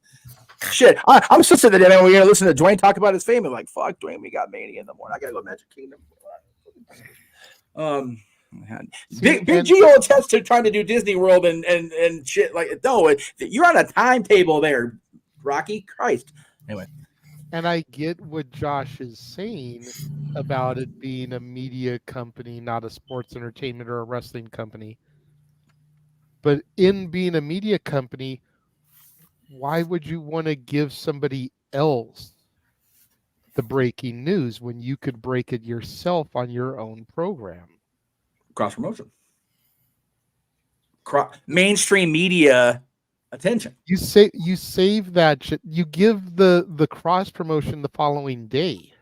Shit. I'm still sitting there and we're going to listen to Dwayne talk about his fame. I'm like, fuck, Dwayne, we got Mania in the morning. I got to go Magic Kingdom. Big Geo attests to trying to do Disney World and shit like no, you're on a timetable there, Rocky. Christ. Anyway. And I get what Josh is saying about it being a media company, not a sports entertainment or a wrestling company. But in being a media company, why would you want to give somebody else the breaking news when you could break it yourself on your own program? Cross promotion. Mainstream media attention. You save that shit. You give the cross promotion the following day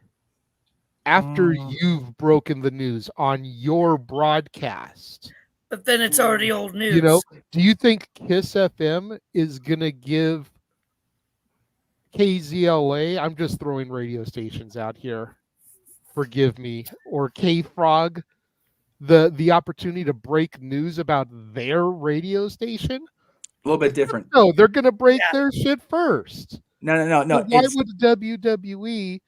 after you've broken the news on your broadcast. But then it's already old news. Do you think Kiss FM is gonna give KZLA? I'm just throwing radio stations out here. Forgive me, or K-Frog, the opportunity to break news about their radio station? A little bit different. No, they're going to break their shit first. No. So why would WWE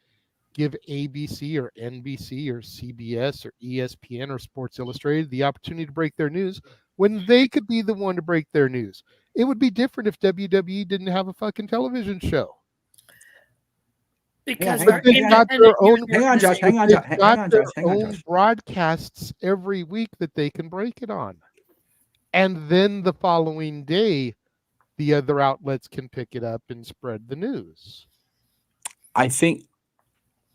give ABC or NBC or CBS or ESPN or Sports Illustrated the opportunity to break their news when they could be the one to break their news? It would be different if WWE didn't have a fucking television show. Because they've got their own. Hang on, Josh. Hang on, Josh. Broadcasts every week that they can break it on, and then the following day, the other outlets can pick it up and spread the news. I think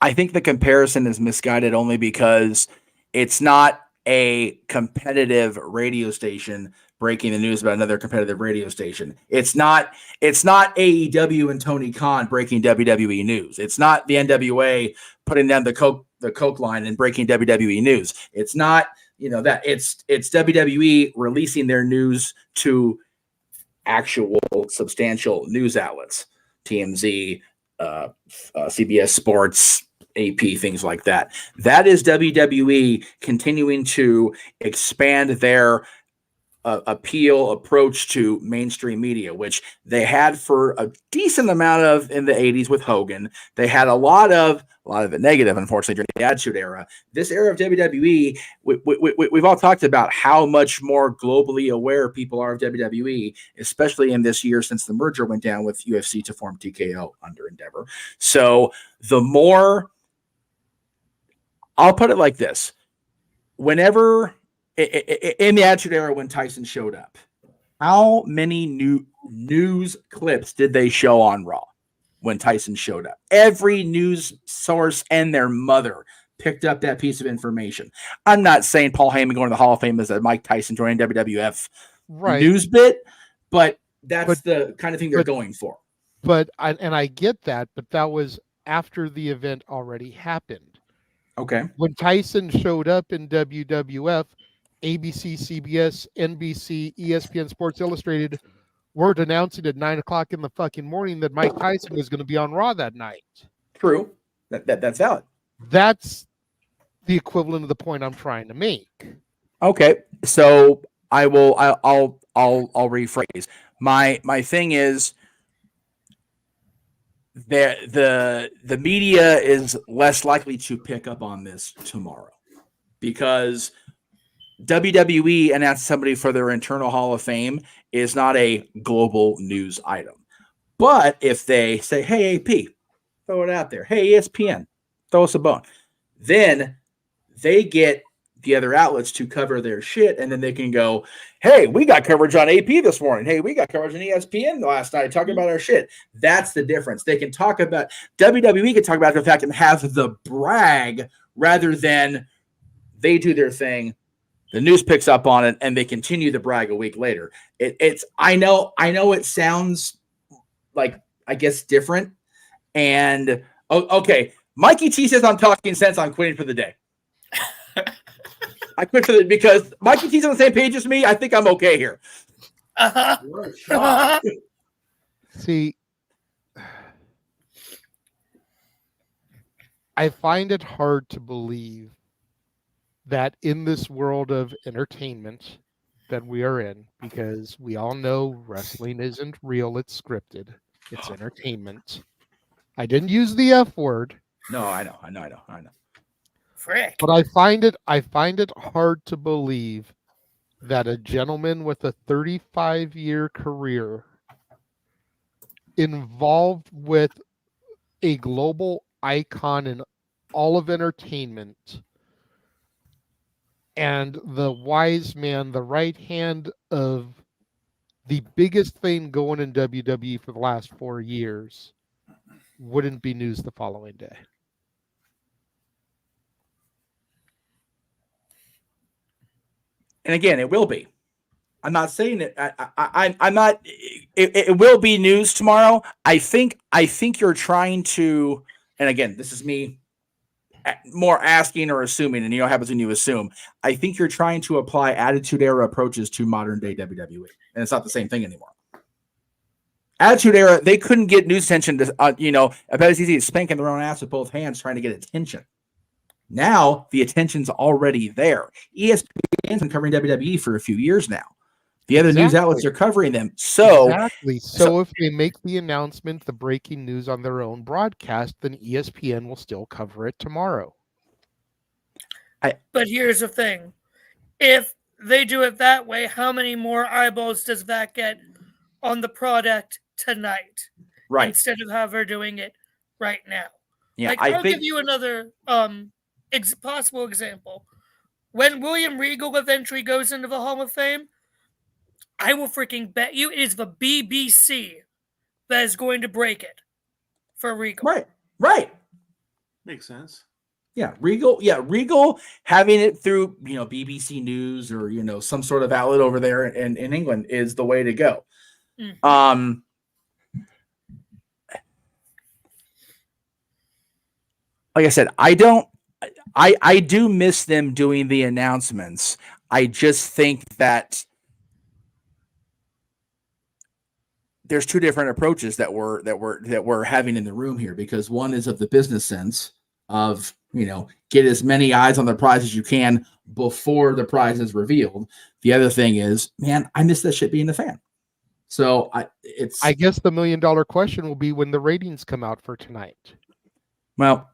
the comparison is misguided only because it's not a competitive radio station breaking the news about another competitive radio station. It's not AEW and Tony Khan breaking WWE news. It's not the NWA putting down the Coke line and breaking WWE news. It's not, that it's WWE releasing their news to actual substantial news outlets, TMZ, CBS Sports, AP, things like that. That is WWE continuing to expand their approach to mainstream media, which they had for a decent amount of in the 80s with Hogan. They had a lot of it negative, unfortunately, during the Attitude Era. This era of WWE, we've all talked about how much more globally aware people are of WWE, especially in this year since the merger went down with UFC to form TKO under Endeavor. So the more, I'll put it like this, whenever in the Attitude Era when Tyson showed up, how many news clips did they show on Raw when Tyson showed up? Every news source and their mother picked up that piece of information. I'm not saying Paul Heyman going to the Hall of Fame is a Mike Tyson joining WWF news bit, but that's the kind of thing they're going for. But I get that, but that was after the event already happened. Okay. When Tyson showed up in WWF, ABC, CBS, NBC, ESPN, Sports Illustrated weren't announcing at 9:00 in the fucking morning that Mike Tyson was going to be on Raw that night. True. That's valid. That's the equivalent of the point I'm trying to make. Okay. So I'll rephrase. My thing is, the media is less likely to pick up on this tomorrow because WWE announced somebody for their internal Hall of Fame is not a global news item. But if they say, hey, AP, throw it out there. Hey, ESPN, throw us a bone. Then they get the other outlets to cover their shit, and then they can go, hey, we got coverage on AP this morning. Hey, we got coverage on ESPN last night talking about our shit. That's the difference. They can talk about WWE can talk about the fact and have the brag rather than they do their thing, the news picks up on it, and they continue the brag a week later. I know it sounds like, I guess, different. And okay, Mikey T says I'm talking sense. I'm quitting for the day. I quit because Mikey T's on the same page as me. I think I'm okay here. See, I find it hard to believe that in this world of entertainment that we are in, because we all know wrestling isn't real, it's scripted, it's entertainment. I didn't use the F word. No, I know. Frick. But I find it hard to believe that a gentleman with a 35-year career involved with a global icon in all of entertainment and the wise man, the right hand of the biggest thing going in WWE for the last 4 years, wouldn't be news the following day. And again, it will be. I'm not saying it. I'm not. It will be news tomorrow. I think you're trying to. And again, this is me more asking or assuming, and you know what happens when you assume. I think you're trying to apply Attitude Era approaches to modern day WWE, and it's not the same thing anymore. Attitude Era, they couldn't get news attention to, about as easy as spanking their own ass with both hands trying to get attention. Now the attention's already there. ESPN's been covering WWE for a few years now. The other news outlets are covering them. So if they make the announcement, the breaking news on their own broadcast, then ESPN will still cover it tomorrow. But here's the thing. If they do it that way, how many more eyeballs does that get on the product tonight? Right. Instead of how they're doing it right now. Yeah, I'll give you another possible example. When William Regal eventually goes into the Hall of Fame, I will freaking bet you it is the BBC that is going to break it for Regal. Right. Makes sense. Yeah, Regal having it through, BBC News or, some sort of outlet over there in England is the way to go. Mm-hmm. Like I said, I do miss them doing the announcements. I just think that there's two different approaches that we're having in the room here, because one is of the business sense of, get as many eyes on the prize as you can before the prize is revealed. The other thing is, man, I miss that shit being a fan. So I guess the $1 million question will be when the ratings come out for tonight. Well,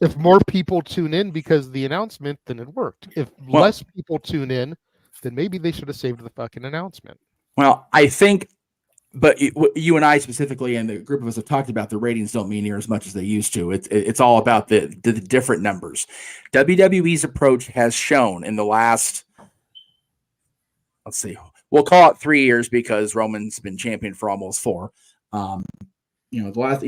if more people tune in because of the announcement, then it worked. If less people tune in, then maybe they should have saved the fucking announcement. Well, I think, but you and I specifically, and the group of us have talked about, the ratings don't mean near as much as they used to. It's all about the different numbers. WWE's approach has shown in the last, let's see, we'll call it 3 years because Roman's been champion for almost 4. The last,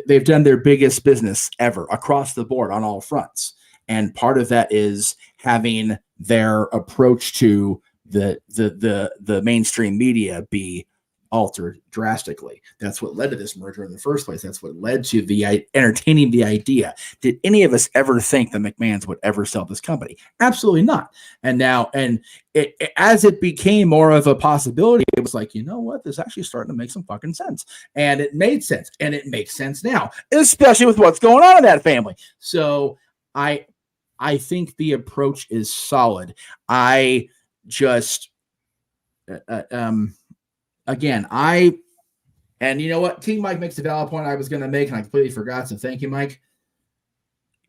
they've done their biggest business ever across the board on all fronts. And part of that is having their approach to the mainstream media be altered drastically. That's what led to this merger in the first place. That's what led to the entertaining the idea. Did any of us ever think the McMahons would ever sell this company? Absolutely not. And now, as it became more of a possibility, it was like, you know what? This is actually starting to make some fucking sense. And it made sense. And it makes sense now, especially with what's going on in that family. So I think the approach is solid. I just, again, I And you know what? King Mike makes a valid point I was going to make, and I completely forgot. So thank you, Mike.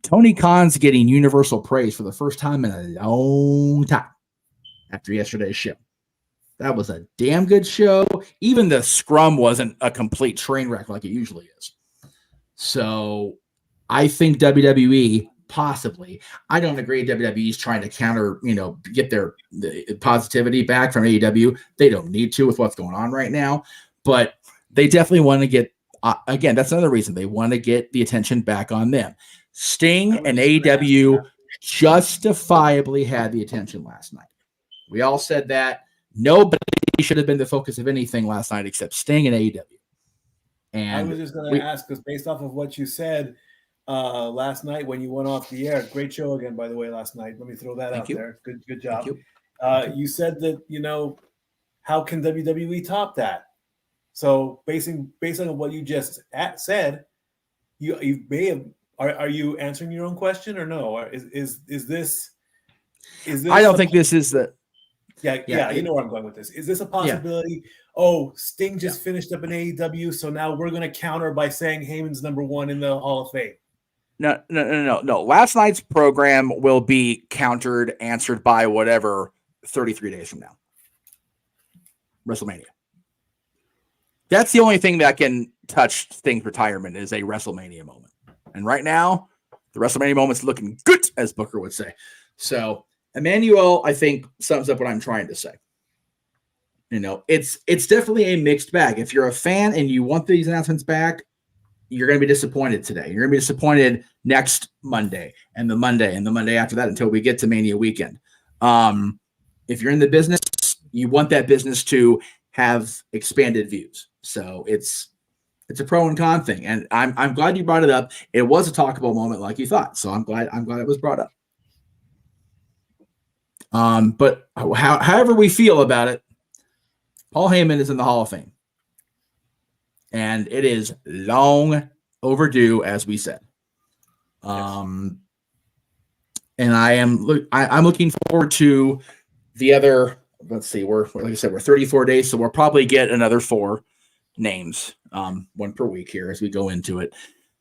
Tony Khan's getting universal praise for the first time in a long time after yesterday's show. That was a damn good show. Even the scrum wasn't a complete train wreck like it usually is. So I think WWE possibly. I don't agree WWE's trying to counter, get the positivity back from AEW. They don't need to with what's going on right now. But they definitely want to get, again, that's another reason they want to get the attention back on them. Sting and AEW justifiably had the attention last night. We all said that. Nobody should have been the focus of anything last night except Sting and AEW. And I was just going to ask, because based off of what you said last night when you went off the air, great show again, by the way, last night. Let me throw that out there. Good job. You said that, how can WWE top that? So based on what you just said, you may have. Are you answering your own question or no? Or is this? I don't think this is the. Yeah, you know where I'm going with this. Is this a possibility? Yeah. Oh, Sting just finished up in AEW, so now we're going to counter by saying Heyman's number 1 in the Hall of Fame. No. Last night's program will be answered by whatever 33 days from now. WrestleMania. That's the only thing that can touch Sting's retirement is a WrestleMania moment. And right now, the WrestleMania moment's looking good, as Booker would say. So Emmanuel, I think, sums up what I'm trying to say. It's definitely a mixed bag. If you're a fan and you want these announcements back, you're going to be disappointed today. You're going to be disappointed next Monday and the Monday after that until we get to Mania weekend. If you're in the business, you want that business to have expanded views. So it's a pro and con thing. And I'm glad you brought it up. It was a talkable moment like you thought. So I'm glad it was brought up. But however we feel about it, Paul Heyman is in the Hall of Fame. And it is long overdue, as we said. And I'm looking forward to the other, let's see, we're like I said, we're 34 days, so we'll probably get another 4 names, 1 per week here as we go into it.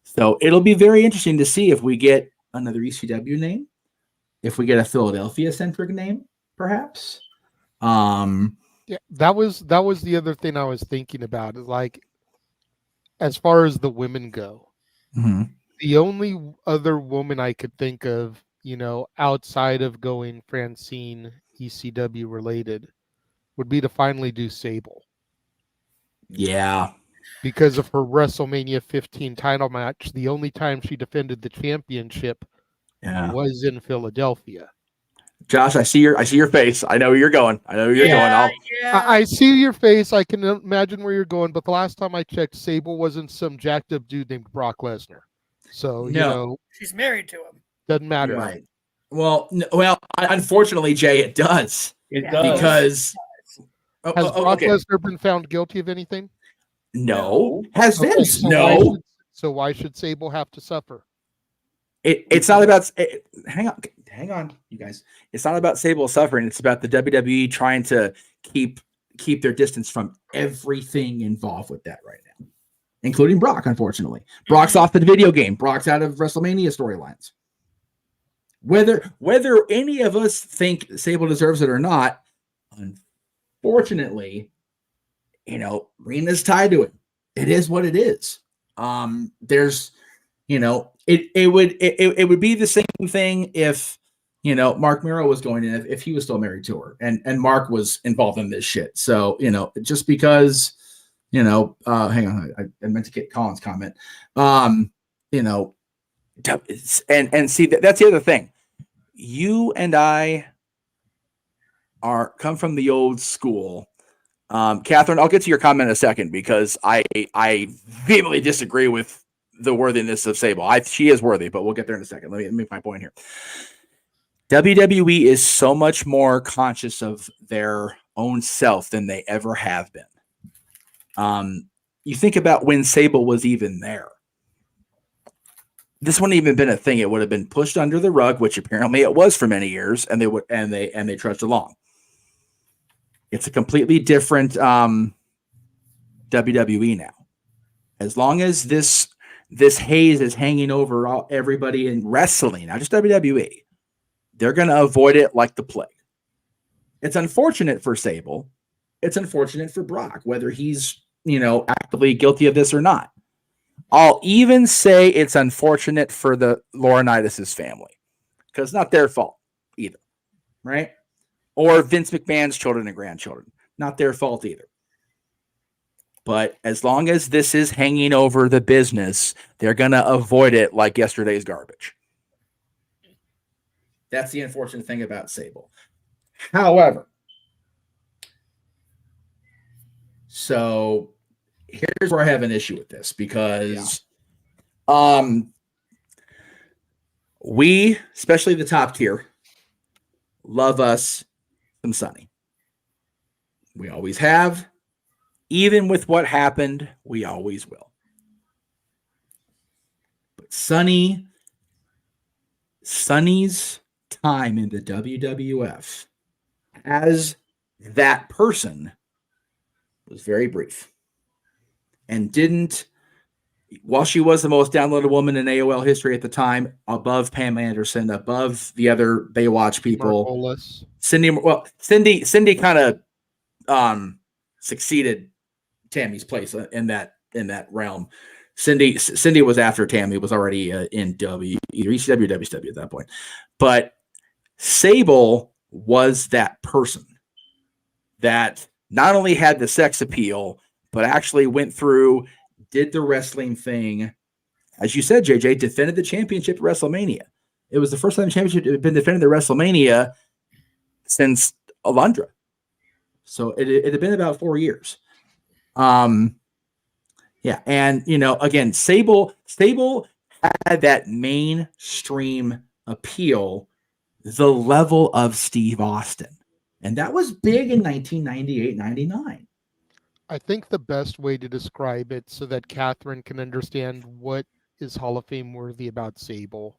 So it'll be very interesting to see if we get another ECW name, if we get a Philadelphia-centric name, perhaps. Yeah, that was the other thing I was thinking about. Like, as far as the women go, the only other woman I could think of, outside of going Francine ECW related, would be to finally do Sable. Yeah. Because of her WrestleMania 15 title match, the only time she defended the championship was in Philadelphia. Josh, I see your face. I know where you're going. I see your face. I can imagine where you're going. But the last time I checked, Sable wasn't some jacked up dude named Brock Lesnar. So she's married to him. Doesn't matter. Right. Well, unfortunately, Jay, it does. It does because has Brock Lesnar been found guilty of anything? No. Has Vince? No. So why should Sable have to suffer? It's not about. Hang on, you guys. It's not about Sable suffering. It's about the WWE trying to keep their distance from everything involved with that right now, including Brock. Unfortunately, Brock's off the video game. Brock's out of WrestleMania storylines. Whether any of us think Sable deserves it or not, unfortunately, Rena's tied to it. It is what it is. There's, it would be the same thing if, Mark Miro was going in, if he was still married to her and Mark was involved in this shit. So, just because, hang on, I meant to get Colin's comment. And see, that's the other thing. You and I come from the old school. Catherine, I'll get to your comment in a second because I vehemently disagree with the worthiness of Sable. She is worthy, but we'll get there in a second. Let me make my point here. WWE is so much more conscious of their own self than they ever have been. You think about when Sable was even there. This wouldn't even been a thing. It would have been pushed under the rug, which apparently it was for many years, and they trudged along. It's a completely different WWE now. As long as this haze is hanging over everybody in wrestling, not just WWE, they're going to avoid it like the plague. It's unfortunate for Sable. It's unfortunate for Brock, whether he's, actively guilty of this or not. I'll even say it's unfortunate for the Laurinaitis' family because it's not their fault either, right? Or Vince McMahon's children and grandchildren. Not their fault either. But as long as this is hanging over the business, they're going to avoid it like yesterday's garbage. That's the unfortunate thing about Sable. However, so here's where I have an issue with this because we, especially the top tier, love us some Sunny. We always have. Even with what happened, we always will. But Sunny's time in the WWF as that person was very brief. And while she was the most downloaded woman in AOL history at the time, above Pam Anderson, above the other Baywatch people, Cindy kind of succeeded Tammy's place in that realm. Cindy was after Tammy, was already in either ECW or WCW at that point. But Sable was that person that not only had the sex appeal, but actually went through, did the wrestling thing. As you said, JJ, defended the championship at WrestleMania. It was the first time the championship had been defended at WrestleMania since Alundra. So it had been about 4 years. Yeah. And, again, Sable had that mainstream appeal, the level of Steve Austin. And that was big in 1998, 99. I think the best way to describe it so that Catherine can understand what is Hall of Fame worthy about Sable.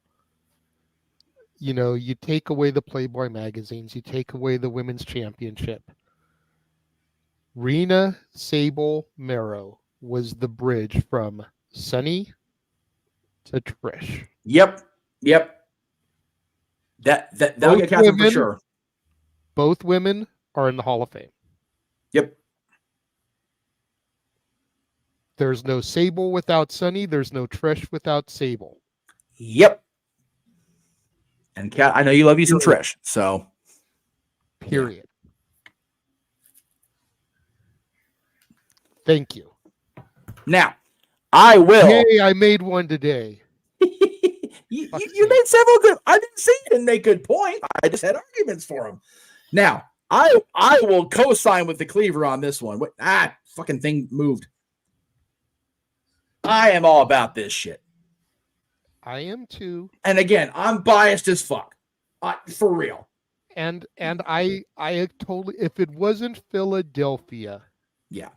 You take away the Playboy magazines, you take away the women's championship. Rena Sable Mero was the bridge from Sunny to Trish. Yep. That'll get Catherine for sure. Both women are in the Hall of Fame. Yep. There's no Sable without Sunny. There's no Trish without Sable. Yep. And Kat, I know you love you some Trish, so. Period. Thank you. Now, I will. Hey, I made one today. you made several good. I didn't say you didn't make good points. I just had arguments for them. Now, I will co-sign with the Cleaver on this one. Fucking thing moved. I am all about this shit. I am too. And again, I'm biased as fuck. For real. And I totally, if it wasn't Philadelphia, yeah,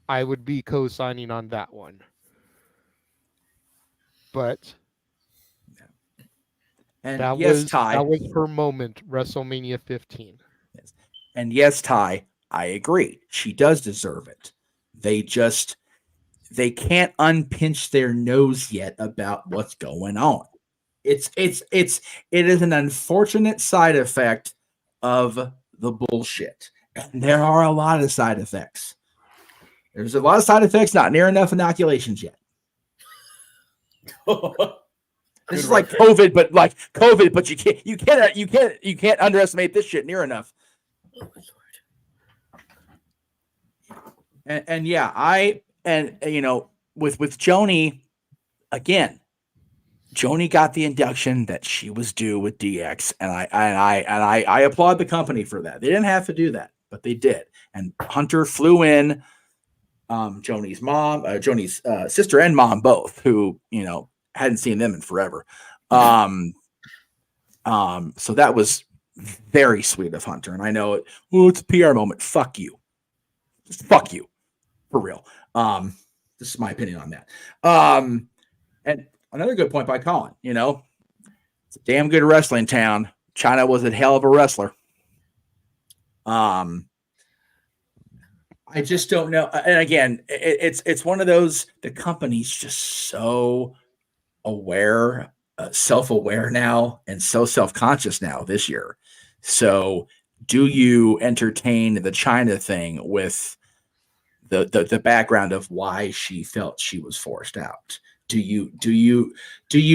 I would be co-signing on that one. But and that yes, was Ty, that was her moment, WrestleMania 15. Yes. And yes, Ty, I agree. She does deserve it. They can't unpinch their nose yet about what's going on. It is an unfortunate side effect of the bullshit. And there are a lot of side effects. There's a lot of side effects, not near enough inoculations yet. This is like COVID, but you can't underestimate this shit near enough. And yeah, with Joni, again, Joni got the induction that she was due with DX, and I applaud the company for that. They didn't have to do that, but they did. And Hunter flew in, Joni's mom, Joni's sister and mom both, who hadn't seen them in forever. So that was very sweet of Hunter, and I know it's a PR moment. Fuck you, just fuck you, for real. This is my opinion on that. And another good point by Colin. It's a damn good wrestling town. China was a hell of a wrestler. I I just don't know. And again, it's one of those, the company's just so aware, self-aware now, and so self-conscious now this year. So do you entertain the China thing with the background of why she felt she was forced out? Do you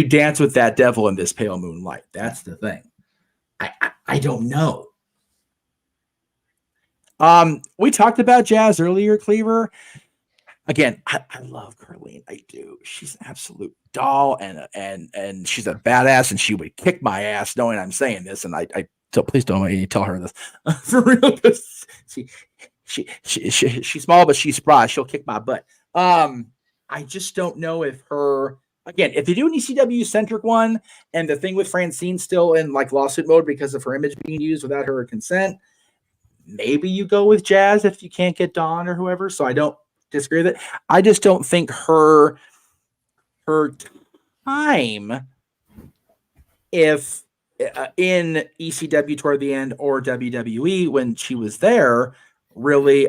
dance with that devil in this pale moonlight? That's the thing. I don't know. We talked about Jazz earlier, Cleaver. Again, I love Carlene. I do. She's an absolute doll, and she's a badass, and she would kick my ass knowing I'm saying this. And so please don't let me tell her this for real. She's small, but she's spry. She'll kick my butt. I just don't know if her, again, if you do an ECW centric one, and the thing with Francine still in like lawsuit mode because of her image being used without her consent, maybe you go with Jazz if you can't get Dawn or whoever. So I don't disagree with it. I just don't think her time, if in ECW toward the end or WWE when she was there, really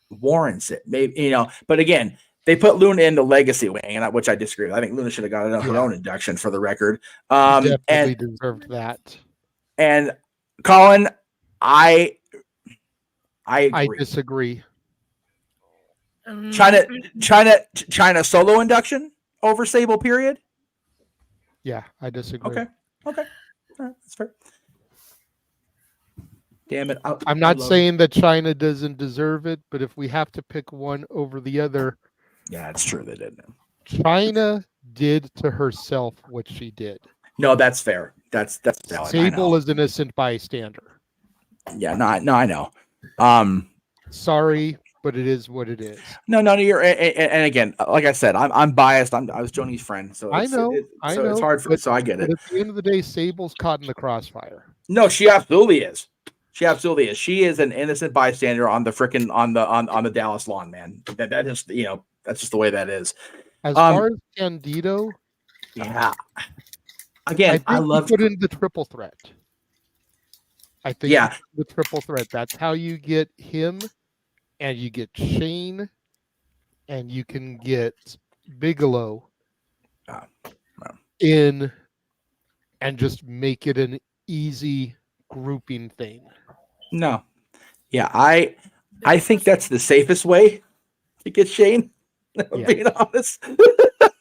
warrants it. Maybe, but again, they put Luna in the legacy wing, which I disagree with. I think Luna should have got her own induction for the record. Definitely deserved that. And Colin, I agree. I disagree. China solo induction over Sable period. Yeah, I disagree. Okay, that's fair. Damn it! I'm not saying that China doesn't deserve it, but if we have to pick one over the other, yeah, it's true they didn't. China did to herself what she did. No, that's fair. That's valid. Sable is innocent bystander. Yeah, no, I know. Sorry, but it is what it is. No, you're, and again, like I said, I'm biased. I was Joni's friend, so I know. It's hard for me, so I get it. At the end of the day, Sable's caught in the crossfire. No, she absolutely is. She is an innocent bystander on the frickin' on the Dallas lawn, man. That is, that's just the way that is. As far as Candido, yeah. Again, I love put in the triple threat. I think the triple threat. That's how you get him, and you get Shane, and you can get Bigelow in, and just make it an easy grouping thing. No, yeah, I think that's the safest way to get Shane. Being honest.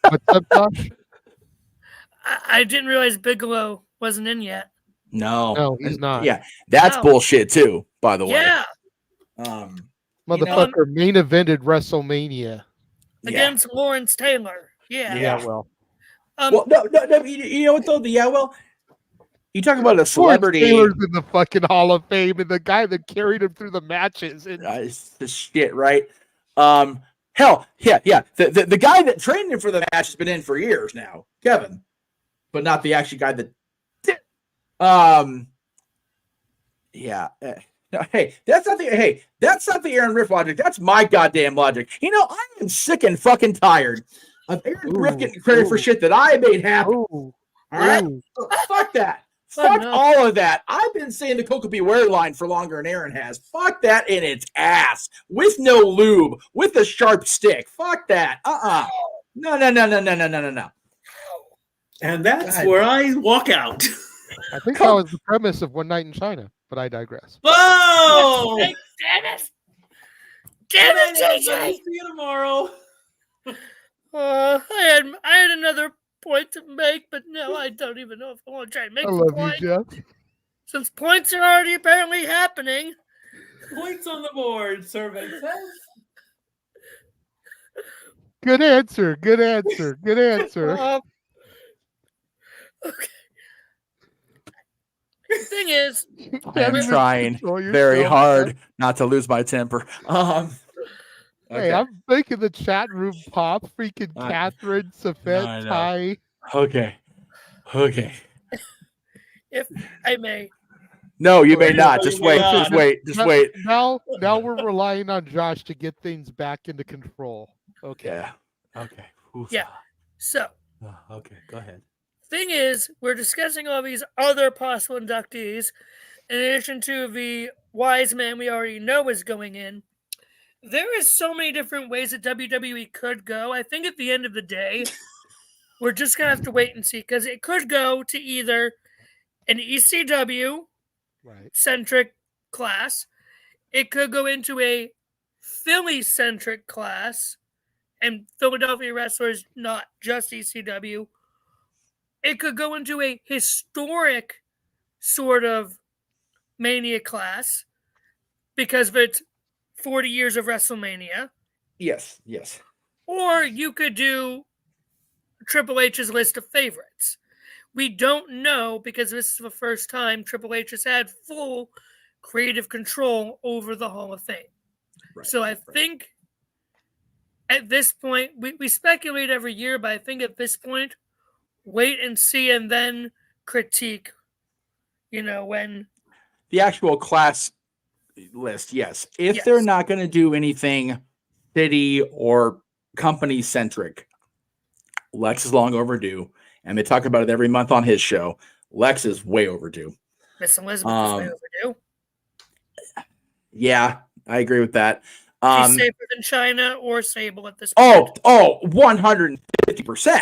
What's up, Josh? I didn't realize Bigelow wasn't in yet. No, he's not. Yeah, that's bullshit too. By the way, yeah. Motherfucker main evented WrestleMania against Lawrence Taylor. Yeah. Well. No. You know what though? You talk about a celebrity. Taylor's in the fucking Hall of Fame, and the guy that carried him through the matches. It's the shit, right? Hell, yeah. The guy that trained him for the match has been in for years now, Kevin, but not the actual guy that did. Yeah. Hey, that's not the Aaron Riff logic. That's my goddamn logic. I am sick and fucking tired of Aaron Riff getting credit for shit that I made happen. All right, fuck that. Fuck all of that. I've been saying the Coca Beware line for longer than Aaron has. Fuck that in its ass. With no lube. With a sharp stick. Fuck that. No. And that's where I walk out. I think that was the premise of One Night in China, but I digress. Whoa! Damn it, JJ! See you tomorrow. I had another point to make, but no, I don't even know if I want to try and make a point. You, Jeff. Since points are already apparently happening. Points on the board, survey says. Good answer. Okay. The thing is, I'm trying very hard not to lose my temper. Hey, I'm making the chat room pop. Freaking Catherine, Safet, Ty. Okay. If I may. No, you may not. Just wait. Now we're relying on Josh to get things back into control. Okay. Yeah. Okay. Oof. Yeah. So. Okay. Go ahead. Thing is, we're discussing all these other possible inductees, in addition to the wise man we already know is going in. There is so many different ways that WWE could go. I think at the end of the day, we're just going to have to wait and see, because it could go to either an ECW centric class, it could go into a Philly centric class, and Philadelphia wrestlers, not just ECW. It could go into a historic sort of Mania class because of its 40 years of WrestleMania. Yes. Or you could do Triple H's list of favorites. We don't know, because this is the first time Triple H has had full creative control over the Hall of Fame. Right, so I think at this point, we speculate every year, but I think at this point, wait and see and then critique, when... The actual class list, yes. If they're not going to do anything city or company centric, Lex is long overdue, and they talk about it every month on his show. Lex is way overdue. Miss Elizabeth is way overdue. Yeah, I agree with that. She's safer than China or Sable at this point. 150%.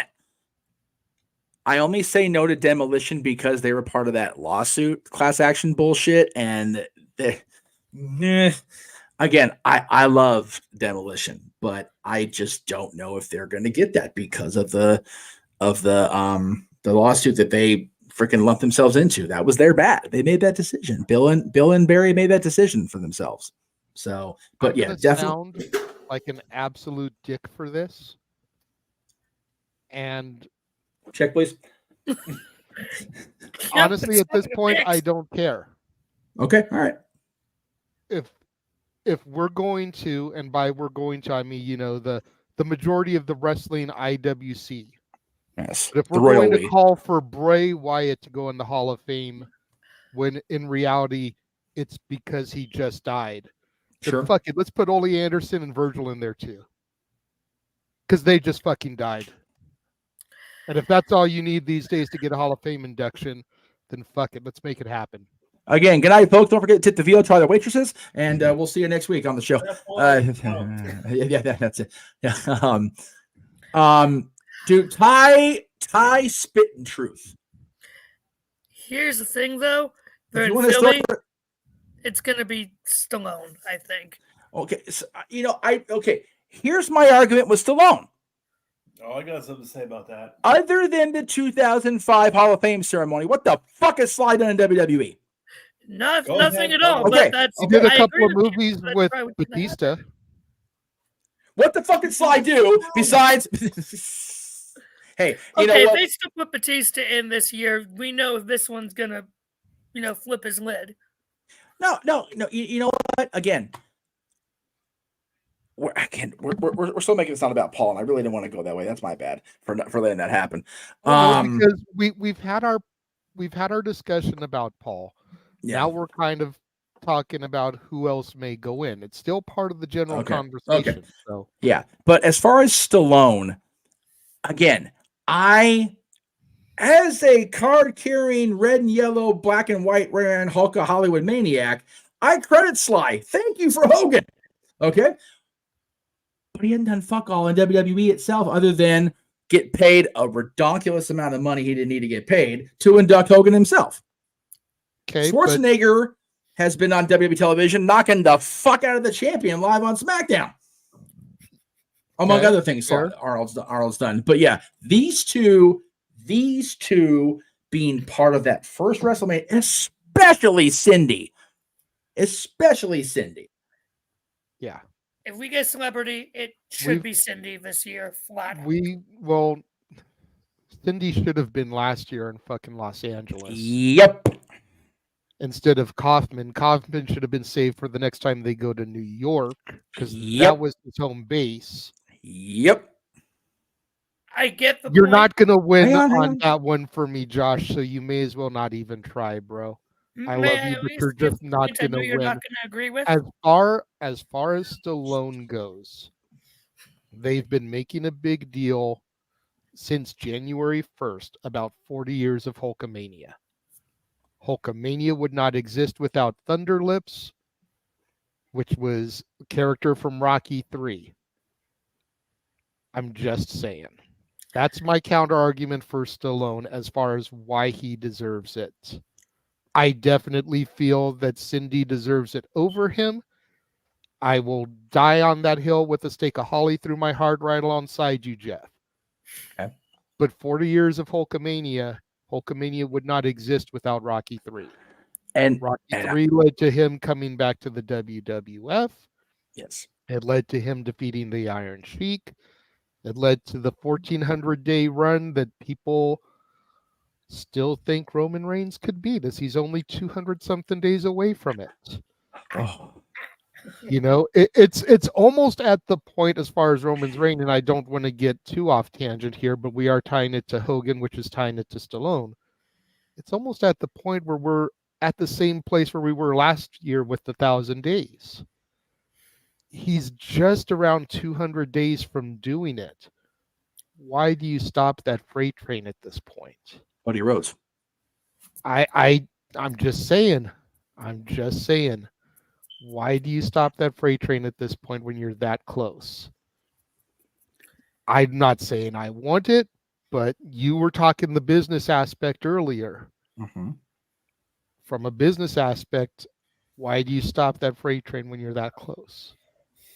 I only say no to Demolition because they were part of that lawsuit, class action bullshit, and again, I love Demolition, but I just don't know if they're going to get that because of the lawsuit that they freaking lumped themselves into. That was their bad. They made that decision. Bill and Barry made that decision for themselves. So, but yeah, definitely sound like an absolute dick for this. And check, please. Honestly, at this point, I don't care. Okay, all right. If we're going to, and by we're going to, I mean, the majority of the wrestling IWC. Yes. But if we're going to call for Bray Wyatt to go in the Hall of Fame, when in reality it's because he just died. Sure. Fuck it, let's put Ole Anderson and Virgil in there too, because they just fucking died. And if that's all you need these days to get a Hall of Fame induction, then fuck it, let's make it happen. Again, good night, folks. Don't forget to tip the veal, try the waitresses, and we'll see you next week on the show. Yeah, that's it. Yeah. Dude, Ty spitting truth. Here's the thing, though. They're in Philly. It's gonna be Stallone, I think. Okay, so, here's my argument with Stallone. Oh, I got something to say about that. Other than the 2005 Hall of Fame ceremony, what the fuck is Sly done in WWE? Nothing at all. Okay. But he did a couple of movies with Batista. What the fuck did Sly do besides? Hey, if they still put Batista in this year, we know this one's gonna, flip his lid. No. You know what? Again, we're still making it sound about Paul, and I really didn't want to go that way. That's my bad for letting that happen. Because we've had our discussion about Paul. Yeah. Now we're kind of talking about who else may go in. It's still part of the general conversation. Okay. So yeah, but as far as Stallone, again, as a card-carrying red and yellow, black and white ran Hulk of Hollywood maniac, I credit Sly. Thank you for Hogan. Okay? But he hadn't done fuck all in WWE itself other than get paid a redonkulous amount of money he didn't need to get paid to induct Hogan himself. Okay, Schwarzenegger has been on WWE television knocking the fuck out of the champion live on SmackDown. Among other things, Arnold's done. But yeah, these two being part of that first WrestleMania, especially Cindy. Yeah. If we get celebrity, it should be Cindy this year, flat. Cindy should have been last year in fucking Los Angeles. Yep. Instead of Kaufman. Kaufman should have been saved for the next time they go to New York, because that was his home base. Yep. I get the You're point. not going to win on that one for me, Josh, so you may as well not even try, bro. I love you, but you're just not going to win. You're not going to agree with? As far as Stallone goes, they've been making a big deal since January 1st about 40 years of Hulkamania. Hulkamania would not exist without Thunderlips. which was a character from Rocky 3. I'm just saying. That's my counter argument for Stallone as far as why he deserves it. I definitely feel that Cindy deserves it over him. I will die on that hill with a stake of holly through my heart right alongside you, Jeff. Okay. But 40 years of Hulkamania would not exist without Rocky 3. And Rocky 3 led to him coming back to the WWF. Yes. It led to him defeating the Iron Sheik. It led to the 1,400-day run that people still think Roman Reigns could beat us. He's only 200-something days away from it. Oh. You know, it's almost at the point as far as Roman's reign, and I don't want to get too off tangent here, but we are tying it to Hogan, which is tying it to Stallone. It's almost at the point where we're at the same place where we were last year with the 1,000 days. He's just around 200 days from doing it. Why do you stop that freight train at this point? Buddy Rhodes. I'm just saying. Why do you stop that freight train at this point when you're that close? I'm not saying I want it, but you were talking the business aspect earlier. Mm-hmm. From a business aspect, why do you stop that freight train when you're that close?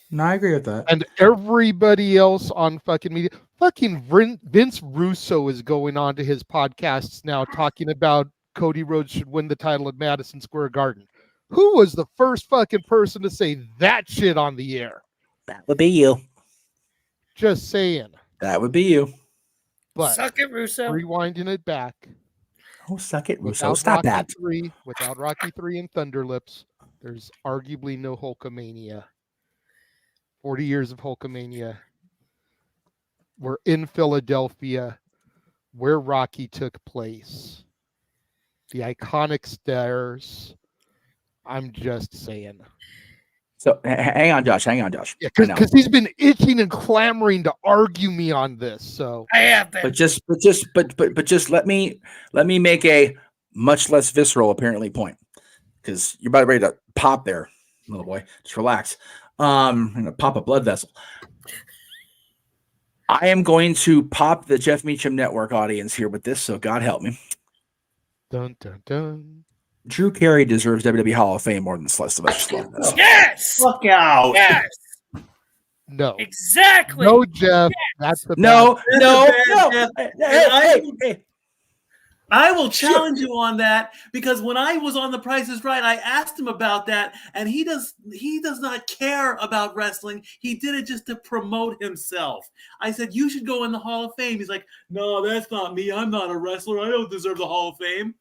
No, I agree with that. And everybody else on fucking media, fucking Vince Russo is going on to his podcasts now talking about Cody Rhodes should win the title at Madison Square Garden. Who was the first fucking person to say that shit on the air? That would be you. Just saying. That would be you. But suck it, Russo. Rewinding it back. Oh, suck it, Russo. Stop that. Without Rocky 3 and Thunder Lips, there's arguably no Hulkamania. 40 years of Hulkamania. We're in Philadelphia, where Rocky took place. The iconic stairs. I'm just saying. So hang on, Josh. Yeah, because he's been itching and clamoring to argue me on this. So I have been. But just let me make a much less visceral apparently point, because you're about ready to pop there, little boy. Just relax. I'm gonna pop a blood vessel. I am going to pop the Jeff Meacham Network audience here with this, so God help me. Dun dun dun. Drew Carey deserves WWE Hall of Fame more than Sylvester Stallone. Yes. Fuck out. Yes. No. Exactly. No, Jeff. That's the No. Hey. I will challenge you on that, because when I was on The Price is Right, I asked him about that, and he does not care about wrestling. He did it just to promote himself. I said, you should go in the Hall of Fame. He's like, no, that's not me. I'm not a wrestler. I don't deserve the Hall of Fame.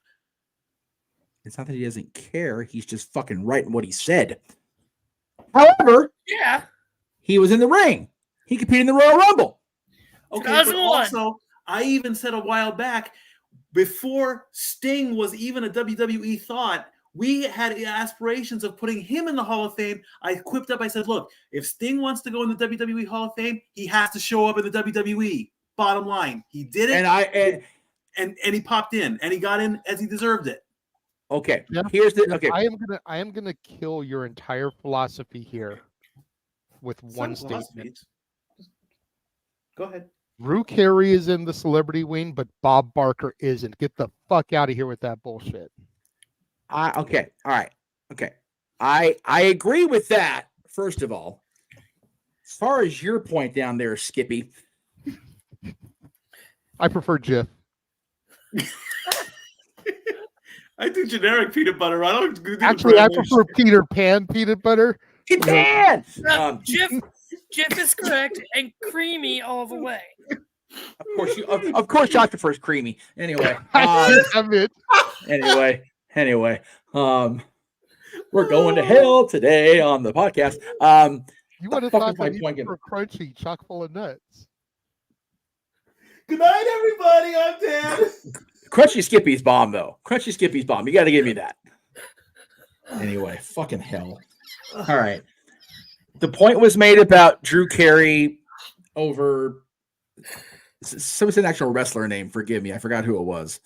It's not that he doesn't care. He's just fucking right in what he said. However, yeah, he was in the ring. He competed in the Royal Rumble. Okay, but also, I even said a while back, before Sting was even a WWE thought, we had aspirations of putting him in the Hall of Fame. I quipped up. I said, look, if Sting wants to go in the WWE Hall of Fame, he has to show up in the WWE. Bottom line. He did it. And he popped in, and he got in as he deserved it. Okay. Here's the okay. I am gonna kill your entire philosophy here with one statement. Go ahead. Drew Carey is in the celebrity wing, but Bob Barker isn't. Get the fuck out of here with that bullshit. Okay. All right. Okay. I agree with that, first of all. As far as your point down there, Skippy. I prefer Jif. I do generic peanut butter. I don't do Actually, I prefer Peter Pan peanut butter. Peter Pan! Jif is correct, and creamy all the way. Of course, Josh prefers creamy. Anyway, anyway, we're going to hell today on the podcast. You would have thought that you were crunchy, chock full of nuts. Good night, everybody. I'm Dan. Crunchy Skippy's bomb, though. Crunchy Skippy's bomb. You got to give me that. Anyway, fucking hell. All right. The point was made about Drew Carey over. Someone said an actual wrestler name. Forgive me. I forgot who it was.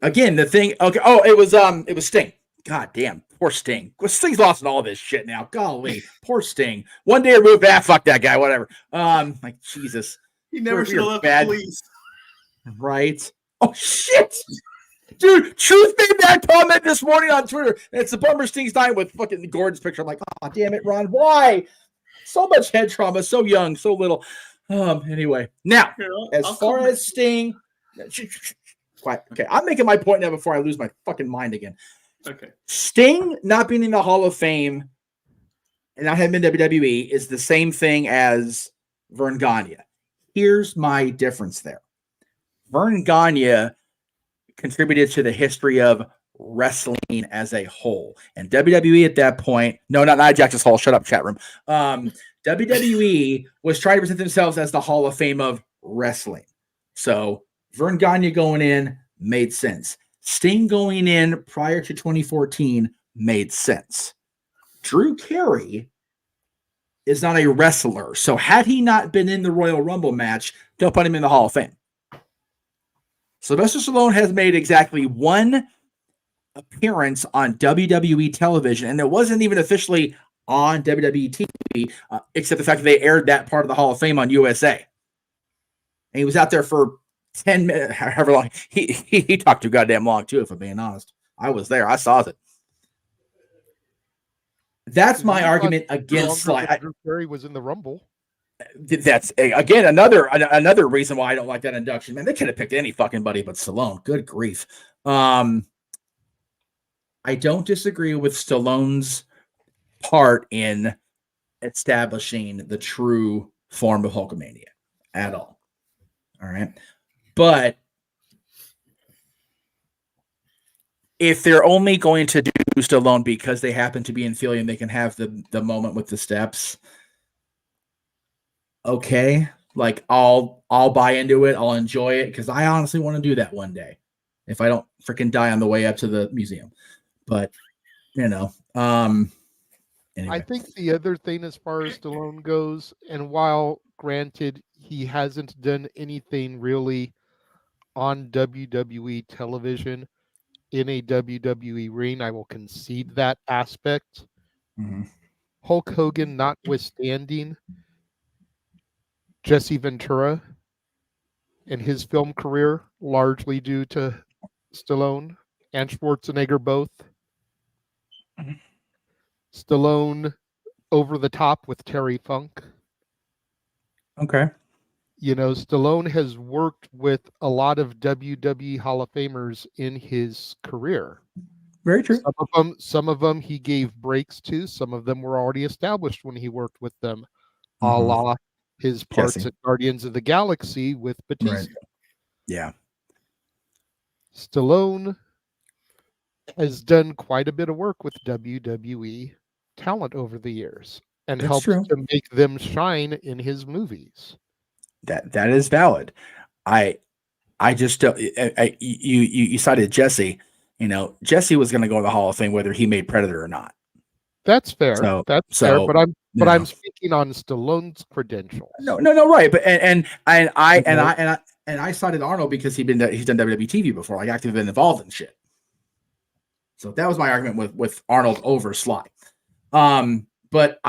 Again, the thing. Okay. Oh, it was Sting. God damn, poor Sting. Sting's lost in all this shit now. Golly, poor Sting. One day removed. Fuck that guy. Whatever. Like Jesus. He never should have left bad. the police. Right. Oh shit. Dude, Truth made that comment this morning on Twitter. It's a bummer Sting's dying with fucking Gordon's picture. I'm like, oh damn it, Ron. Why? So much head trauma, so young, so little. Anyway, now as far as Sting, quiet. Okay, I'm making my point now before I lose my fucking mind again. Okay. Sting not being in the Hall of Fame and not having been WWE is the same thing as Vern Gagne. Here's my difference there. Vern Gagne contributed to the history of wrestling as a whole. And WWE at that point, no, not Jackson's Hall, shut up, chat room. WWE was trying to present themselves as the Hall of Fame of wrestling. So Vern Gagne going in made sense. Sting going in prior to 2014 made sense. Drew Carey is not a wrestler. So had he not been in the Royal Rumble match, don't put him in the Hall of Fame. Sylvester Stallone has made exactly one appearance on WWE television, and it wasn't even officially on WWE TV, except the fact that they aired that part of the Hall of Fame on USA. And he was out there for 10 minutes, however long. He talked too goddamn long, too, if I'm being honest. I was there. I saw it. That's my argument against Sly. Drew Carey was in the Rumble. That's again another reason why I don't like that induction. Man, they could have picked any fucking buddy but Stallone. Good grief. I don't disagree with Stallone's part in establishing the true form of Hulkamania at all. All right, but if they're only going to do Stallone because they happen to be in Philly and they can have the moment with the steps. Okay, like I'll buy into it. I'll enjoy it because I honestly want to do that one day if I don't freaking die on the way up to the museum. But anyway. I think the other thing as far as Stallone goes, and while granted he hasn't done anything really on WWE television in a WWE ring, I will concede that aspect. Mm-hmm. Hulk Hogan notwithstanding, Jesse Ventura and his film career, largely due to Stallone and Schwarzenegger both. Stallone over the top with Terry Funk. Okay. You know, Stallone has worked with a lot of WWE Hall of Famers in his career. Very true. Some of them he gave breaks to. Some of them were already established when he worked with them. A la his parts Jesse. at Guardians of the Galaxy with Batista. Right. Yeah. Stallone has done quite a bit of work with WWE talent over the years and helped to make them shine in his movies. That is valid. I just you cited Jesse. You know, Jesse was going to go to the Hall of Fame whether he made Predator or not. That's fair. That's fair. But I'm speaking on Stallone's credentials. No, right. But and I cited Arnold because he's done WWE TV before, like actively been involved in shit. So that was my argument with Arnold over Sly. But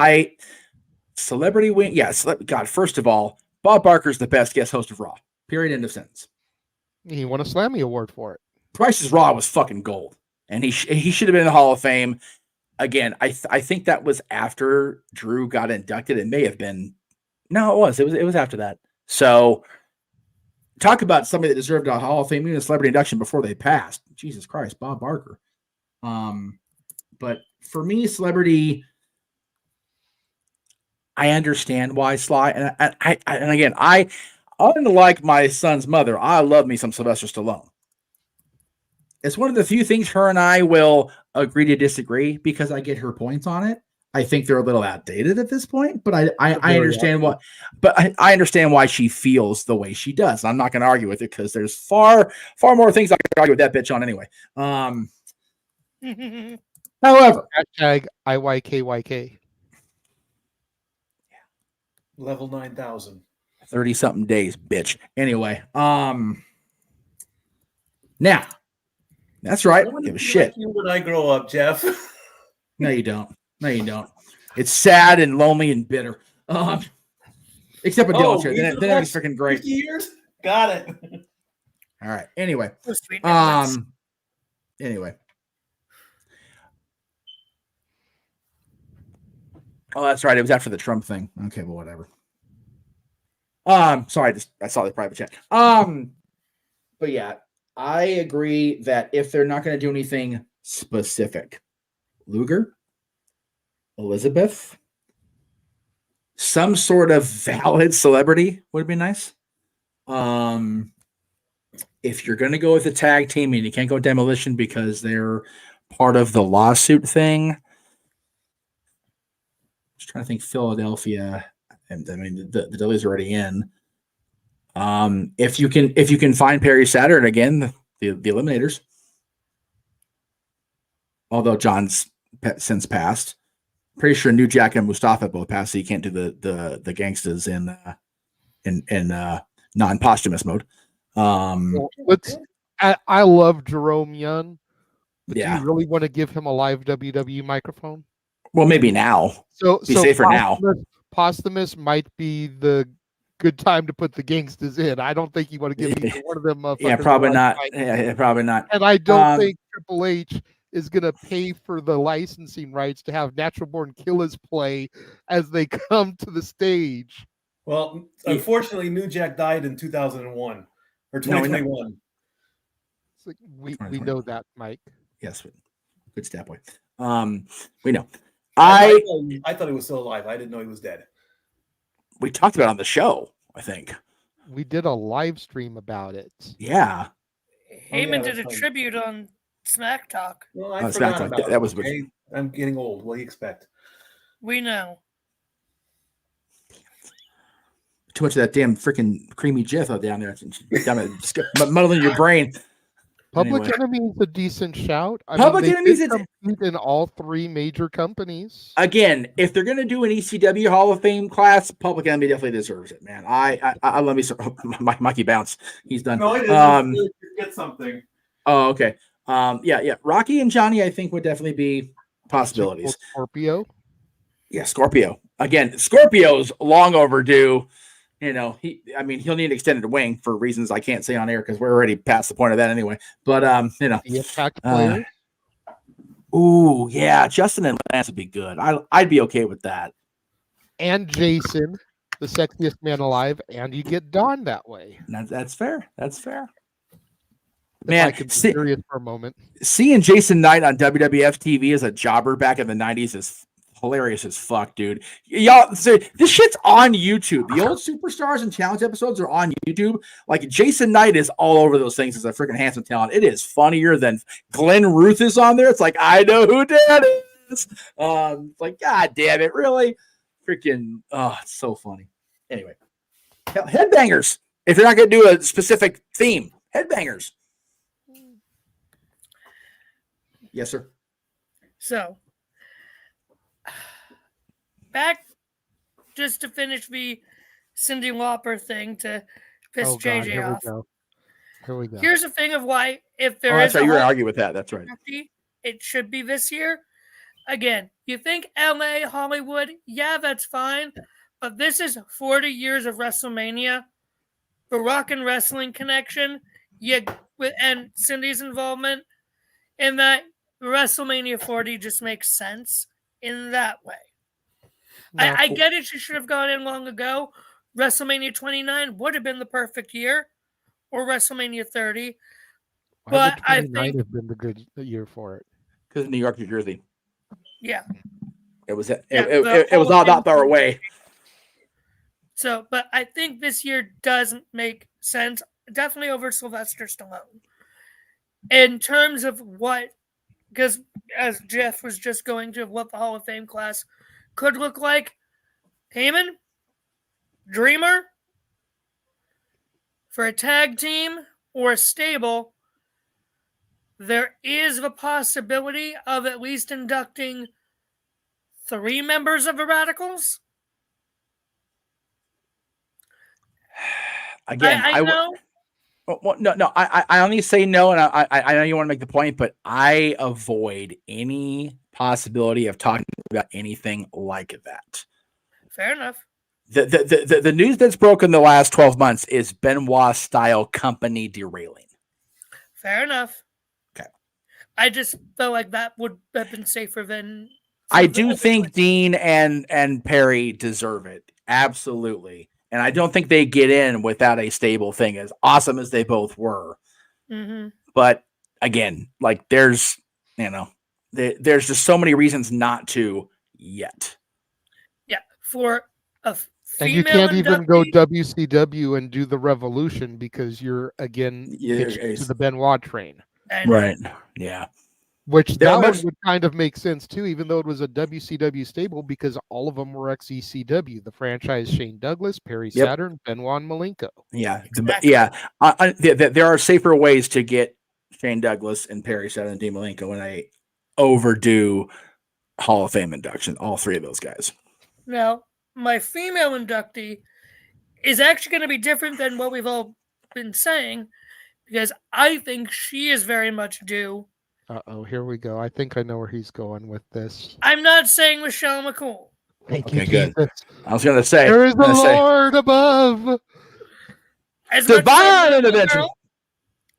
celebrity win. Yes. God, first of all, Bob Barker's the best guest host of Raw. Period. End of sentence. He won a Slammy Award for it. Price's Raw was fucking gold, and he should have been in the Hall of Fame. Again, I think that was after Drew got inducted. It may have been. No, it was after that. So talk about somebody that deserved a Hall of Fame, even a celebrity induction before they passed. Jesus Christ, Bob Barker. But for me, celebrity, I understand why Sly, and again, unlike my son's mother, I love me some Sylvester Stallone. It's one of the few things her and I will agree to disagree because I get her points on it. I think they're a little outdated at this point, but I understand what. But I understand why she feels the way she does. I'm not going to argue with it because there's far more things I can argue with that bitch on anyway. However, hashtag IYKYK. Level 9,000. 30-something days, bitch. Anyway, now That's right. I want to Give a be shit. like you when I grow up, Jeff. No, you don't. No, you don't. It's sad and lonely and bitter. Except with Dylan's here. Then it's freaking great. 50 years? Got it. All right. Anyway. So sweet. Anyway. Oh, that's right. It was after the Trump thing. Okay, well, whatever. Sorry, I saw the private chat. But yeah, I agree that if they're not going to do anything specific, Luger, Elizabeth, some sort of valid celebrity would be nice. If you're going to go with a tag team and you can't go Demolition because they're part of the lawsuit thing, just trying to think. Philadelphia, and I mean the delay's already in. If you can find Perry Saturn again, the Eliminators, although John's since passed, pretty sure New Jack and Mustafa both passed, so you can't do the gangsters in non-posthumous mode. I love Jerome Young. But yeah. do you really want to give him a live WWE microphone? Well, maybe now. So safer now. Posthumous might be the good time to put the gangsters in. I don't think you want to give either one of them. Yeah, probably not. Yeah, probably not. And I don't think Triple H is going to pay for the licensing rights to have Natural Born Killers play as they come to the stage. Well, unfortunately, New Jack died in 2001 or 2021. It's like we know that, Mike. Yes, good stat boy. We know. I thought he was still alive. I didn't know he was dead. We talked about it on the show, I think. We did a live stream about it. Yeah. Heyman did a tribute on Smack Talk. Well, I forgot about that was okay? I'm getting old. What do you expect? We know. Too much of that damn freaking creamy Jeff out down there. Muddling your brain. Public Enemy is a decent shout. Public Enemy is in all three major companies. Again, if they're going to do an ECW Hall of Fame class, Public Enemy definitely deserves it, man. I love me some Mikey Bounce. He's done. No, it isn't. Get something. Oh, okay. Yeah. Rocky and Johnny, I think, would definitely be possibilities. Scorpio. Yeah, Scorpio. Again, Scorpio's long overdue. You know, he'll need an extended wing for reasons I can't say on air because we're already past the point of that anyway. But the Impact players. Ooh, yeah, Justin and Lance would be good. I'd be okay with that. And Jason, the sexiest man alive, and you get Don that way. That's fair. That's fair. Man, I could be serious for a moment. Seeing Jason Knight on WWF TV as a jobber back in the 90s is hilarious as fuck, dude. Y'all, so this shit's on YouTube. The old Superstars and Challenge episodes are on YouTube. Like, Jason Knight is all over those things as a freaking handsome talent. It is funnier than Glenn Ruth is on there. It's like, I know who that is. Like, god damn it, really? Freaking, it's so funny. Anyway, headbangers. If you're not going to do a specific theme, headbangers. Yes, sir. So, back just to finish the Cyndi Lauper thing to piss JJ off. Here we go. Here's the thing of why, if there that's is right. You were arguing with that. That's right. It should be this year. Again, you think LA, Hollywood, yeah, that's fine. But this is 40 years of WrestleMania. The Rock and Wrestling connection, and Cindy's involvement in that WrestleMania 40 just makes sense in that way. I get it. She should have gone in long ago. WrestleMania 29 would have been the perfect year, or WrestleMania 30. But I think have been the good year for it because New York, New Jersey. Yeah, it was all that far away. So, but I think this year doesn't make sense. Definitely over Sylvester Stallone. In terms of what, because as Jeff was just going to what the Hall of Fame class could look like, Heyman, Dreamer, for a tag team or a stable, there is the possibility of at least inducting 3 members of the Radicals. Again, I know Well, no. I only say no, and I know you want to make the point, but I avoid any possibility of talking about anything like that. Fair enough. The news that's broken the last 12 months is Benoit style company derailing. Fair enough. Okay. I just felt like that would have been safer than. I do think Dean and Perry deserve it. Absolutely. And I don't think they get in without a stable thing, as awesome as they both were. Mm-hmm. But again, like there's just so many reasons not to yet. Yeah. For a female and you can't even inductee, go WCW and do the Revolution because you're again hitched to the Benoit train. Right. Yeah. Which that one would kind of make sense too, even though it was a WCW stable, because all of them were ex-ECW. The franchise: Shane Douglas, Perry Saturn, Benoit, and Malenko. Yeah, exactly. There are safer ways to get Shane Douglas and Perry Saturn and Dean Malenko in a overdue Hall of Fame induction. All three of those guys. Now, my female inductee is actually going to be different than what we've all been saying, because I think she is very much due. Here we go. I think I know where he's going with this. I'm not saying Michelle McCool. Thank you, good. Jesus. I was going to say. There is a Lord above. Divine intervention.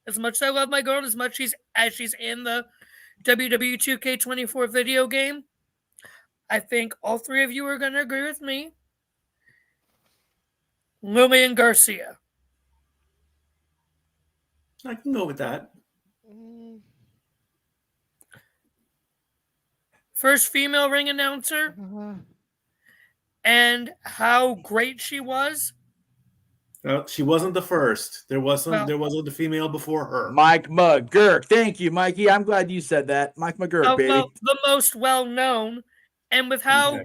As much as I love my girl, as much as she's in the WWE 2K24 video game, I think all three of you are going to agree with me. Lillian Garcia. I can go with that. First female ring announcer, and how great she was. She wasn't the first. There wasn't a female before her. Mike McGurk. Thank you, Mikey. I'm glad you said that. Mike McGurk, baby. Well, the most well-known. And with how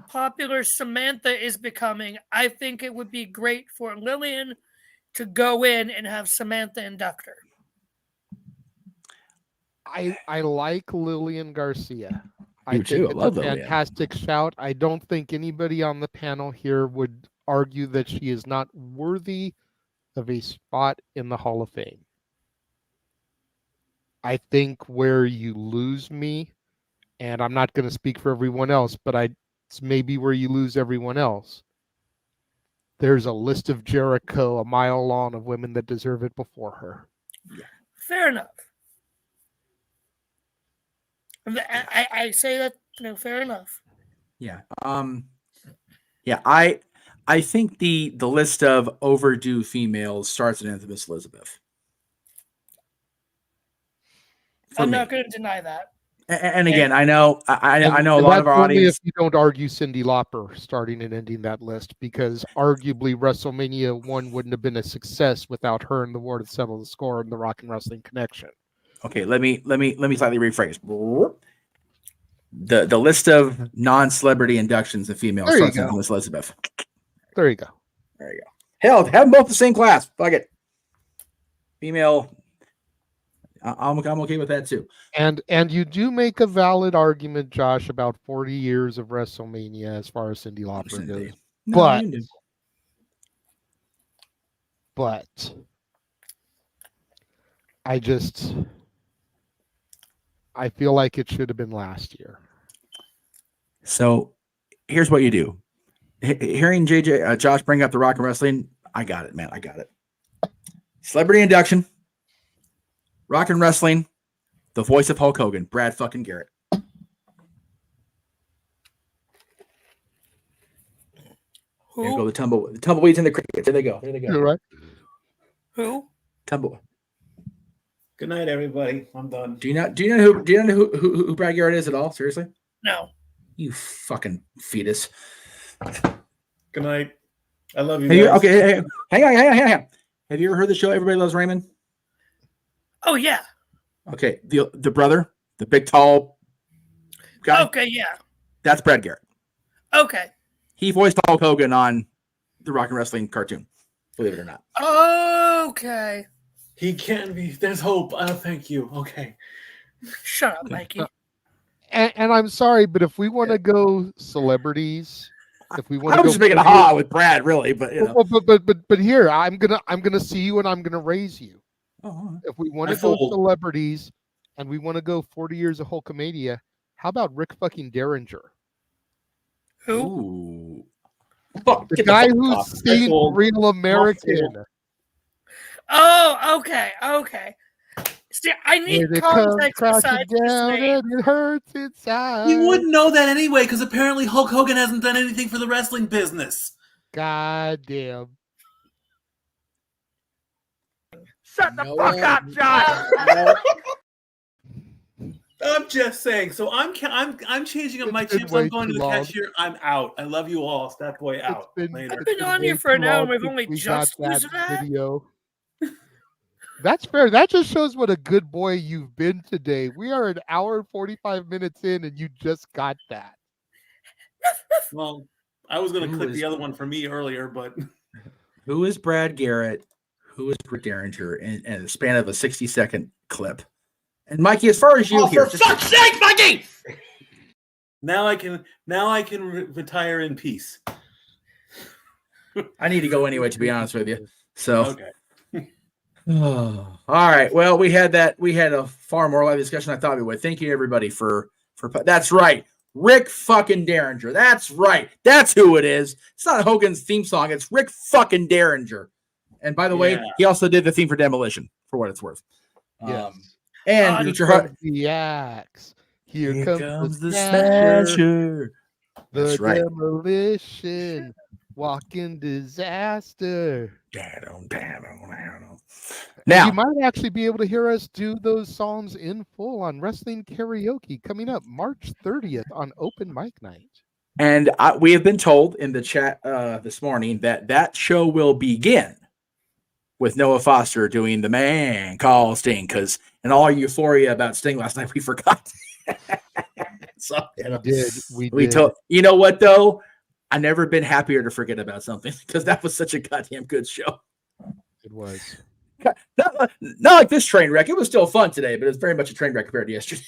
popular Samantha is becoming, I think it would be great for Lillian to go in and have Samantha induct her. I like Lillian Garcia. I think it's a fantastic shout. I don't think anybody on the panel here would argue that she is not worthy of a spot in the Hall of Fame. I think where you lose me, and I'm not going to speak for everyone else, but it's maybe where you lose everyone else. There's a list of Jericho a mile long of women that deserve it before her. Fair enough. I say that, fair enough. Yeah. I think the list of overdue females starts and ends with Miss Elizabeth. I'm not going to deny that. And again, I know a lot of our audience. If you don't argue Cyndi Lauper starting and ending that list, because arguably WrestleMania 1 wouldn't have been a success without her and the War to settle the score and the Rock and Wrestling Connection. Okay, let me slightly rephrase. The list of non-celebrity inductions of females starts with Miss Elizabeth. There you go. Hell, have them both the same class. Fuck it. Female. I'm okay with that too. And you do make a valid argument, Josh, about 40 years of WrestleMania as far as Cyndi Lauper goes. But I feel like it should have been last year. So here's what you do. Hearing Josh bring up the Rock and Wrestling, I got it, man. I got it. Celebrity induction, Rock and Wrestling, the voice of Hulk Hogan, Brad fucking Garrett. Who? There go the tumbleweeds and the crickets. There they go. You're right. Who? Tumble. Good night, everybody. I'm done. Do you know who Brad Garrett is at all? Seriously? No. You fucking fetus. Good night. I love you. Guys. Okay, hang on. Have you ever heard the show Everybody Loves Raymond? Oh yeah. Okay, the brother, the big tall guy. Okay, yeah. That's Brad Garrett. Okay. He voiced Hulk Hogan on the Rock and Wrestling cartoon. Believe it or not. Okay. He can be. There's hope. Thank you. Okay. Shut up, Mikey. And I'm sorry, but if we want to go celebrities, If we want I was just making a ha with Brad, really, but you know. But here I'm gonna see you and I'm gonna raise you. Oh, if we want to go celebrities and we want to go 40 years of Hulkamania, how about Rick fucking Derringer? Who? Ooh. The guy who's seen Real American. Oh, okay. See, I need context besides his name. It hurts inside. You wouldn't know that anyway, because apparently Hulk Hogan hasn't done anything for the wrestling business. God damn. Shut the fuck up, Josh! I'm just saying. So I'm changing up my chips. I'm going to the cashier. I'm out. I love you all. Stat Boy out. I've been on here for an hour and we've only just used that video. That's fair. That just shows what a good boy you've been today. We are an hour and 45 minutes in and you just got that. Well, I was going to click the other one for me earlier, but who is Brad Garrett? Who is Rick Derringer in the span of a 60-second clip? And Mikey, as far as you here, for fuck's sake, Mikey! Now I can retire in peace. I need to go anyway, to be honest with you. So okay. All right. Well, we had a far more lively discussion I thought we would. Thank you, everybody, for that's right. Rick fucking Derringer. That's right. That's who it is. It's not Hogan's theme song. It's Rick fucking Derringer. And by the way, he also did the theme for Demolition, for what it's worth. Yes. And the axe. Here comes the smasher. The demolition. Walking disaster. Now you might actually be able to hear us do those songs in full on Wrestling Karaoke coming up March 30th on Open Mic Night. And we have been told in the chat this morning that show will begin with Noah Foster doing the Man Call Sting, because in all euphoria about Sting last night, we forgot. So, we did. Told, you know what, though? I've never been happier to forget about something, because that was such a goddamn good show. It was. Not like this train wreck. It was still fun today, but it's very much a train wreck compared to yesterday.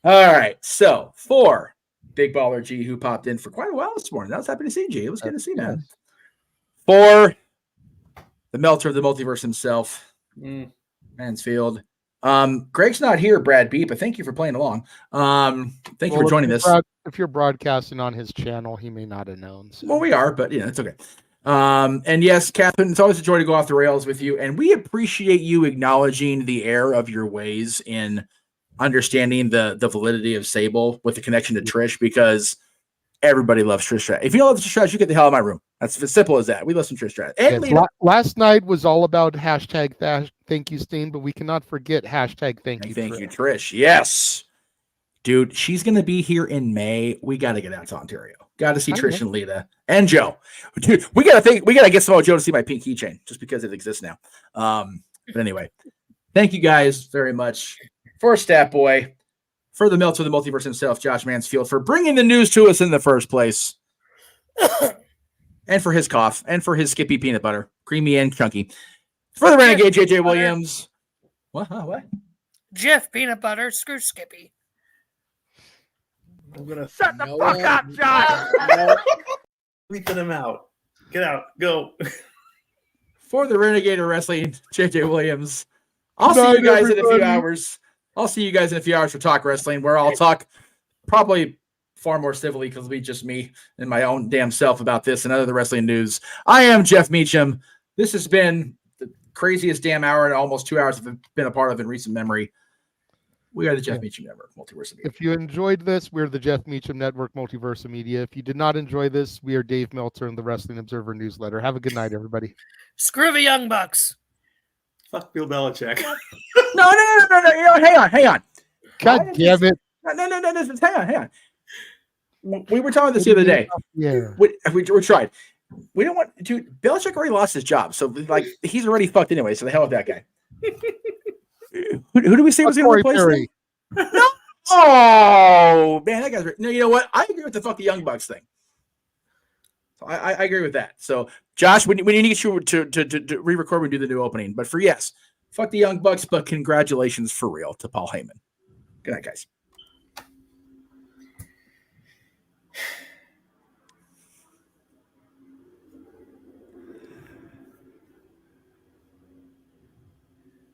All right. So, for Big Baller G, who popped in for quite a while this morning. I was happy to see G. It was good to see, man. For the melter of the multiverse himself, Mansfield. Greg's not here, Brad B, but thank you for playing along. Thank you for joining this. If you're broadcasting on his channel, he may not have known. So. Well, we are, but it's okay. And yes, Catherine, it's always a joy to go off the rails with you, and we appreciate you acknowledging the error of your ways in understanding the validity of Sable with the connection to Trish, because everybody loves Trish Stratus. If you don't love Trish Stratus, you get the hell out of my room. That's as simple as that. We love some Trish Stratus. Yes, last night was all about hashtag thank you, Steen, but we cannot forget hashtag thank you, Trish. Yes. Dude, she's going to be here in May. We got to get out to Ontario. Got to see Trish and Lita and Joe. Dude, we got to get Samoa Joe to see my pink keychain just because it exists now. But anyway, thank you guys very much for Stat Boy, for the melter of the multiverse himself, Josh Mansfield, for bringing the news to us in the first place, and for his cough, and for his Skippy peanut butter, creamy and chunky. For the Renegade, JJ Williams. What? Jeff peanut butter, screw Skippy. I'm gonna shut the fuck up, Josh. Leaping him out. Get out. Go. For the Renegade of Wrestling, JJ Williams. I'll see you guys in a few hours. I'll see you guys in a few hours for Talk Wrestling, where I'll talk probably far more civilly, because it'll be just me and my own damn self about this and other wrestling news. I am Jeff Meacham. This has been the craziest damn hour and almost 2 hours I've been a part of in recent memory. We are the Jeff Meacham Network, Multiverse of Media. If you enjoyed this, we're the Jeff Meacham Network, Multiverse of Media. If you did not enjoy this, we are Dave Meltzer and the Wrestling Observer newsletter. Have a good night, everybody. Screw the Young Bucks. Fuck Bill Belichick. No. Hang on. God damn it. No. Hang on. We were talking this the other day. Yeah. We tried. We don't want to. Belichick already lost his job, so he's already fucked anyway. So the hell with that guy. Who do we say was going to replace him? No. Oh man, that guy's. No, you know what? I agree with the fuck the Young Bucks thing. So I agree with that. So Josh, we need to get you to re-record and do the new opening. But for yes, fuck the Young Bucks. But congratulations for real to Paul Heyman. Good night, guys.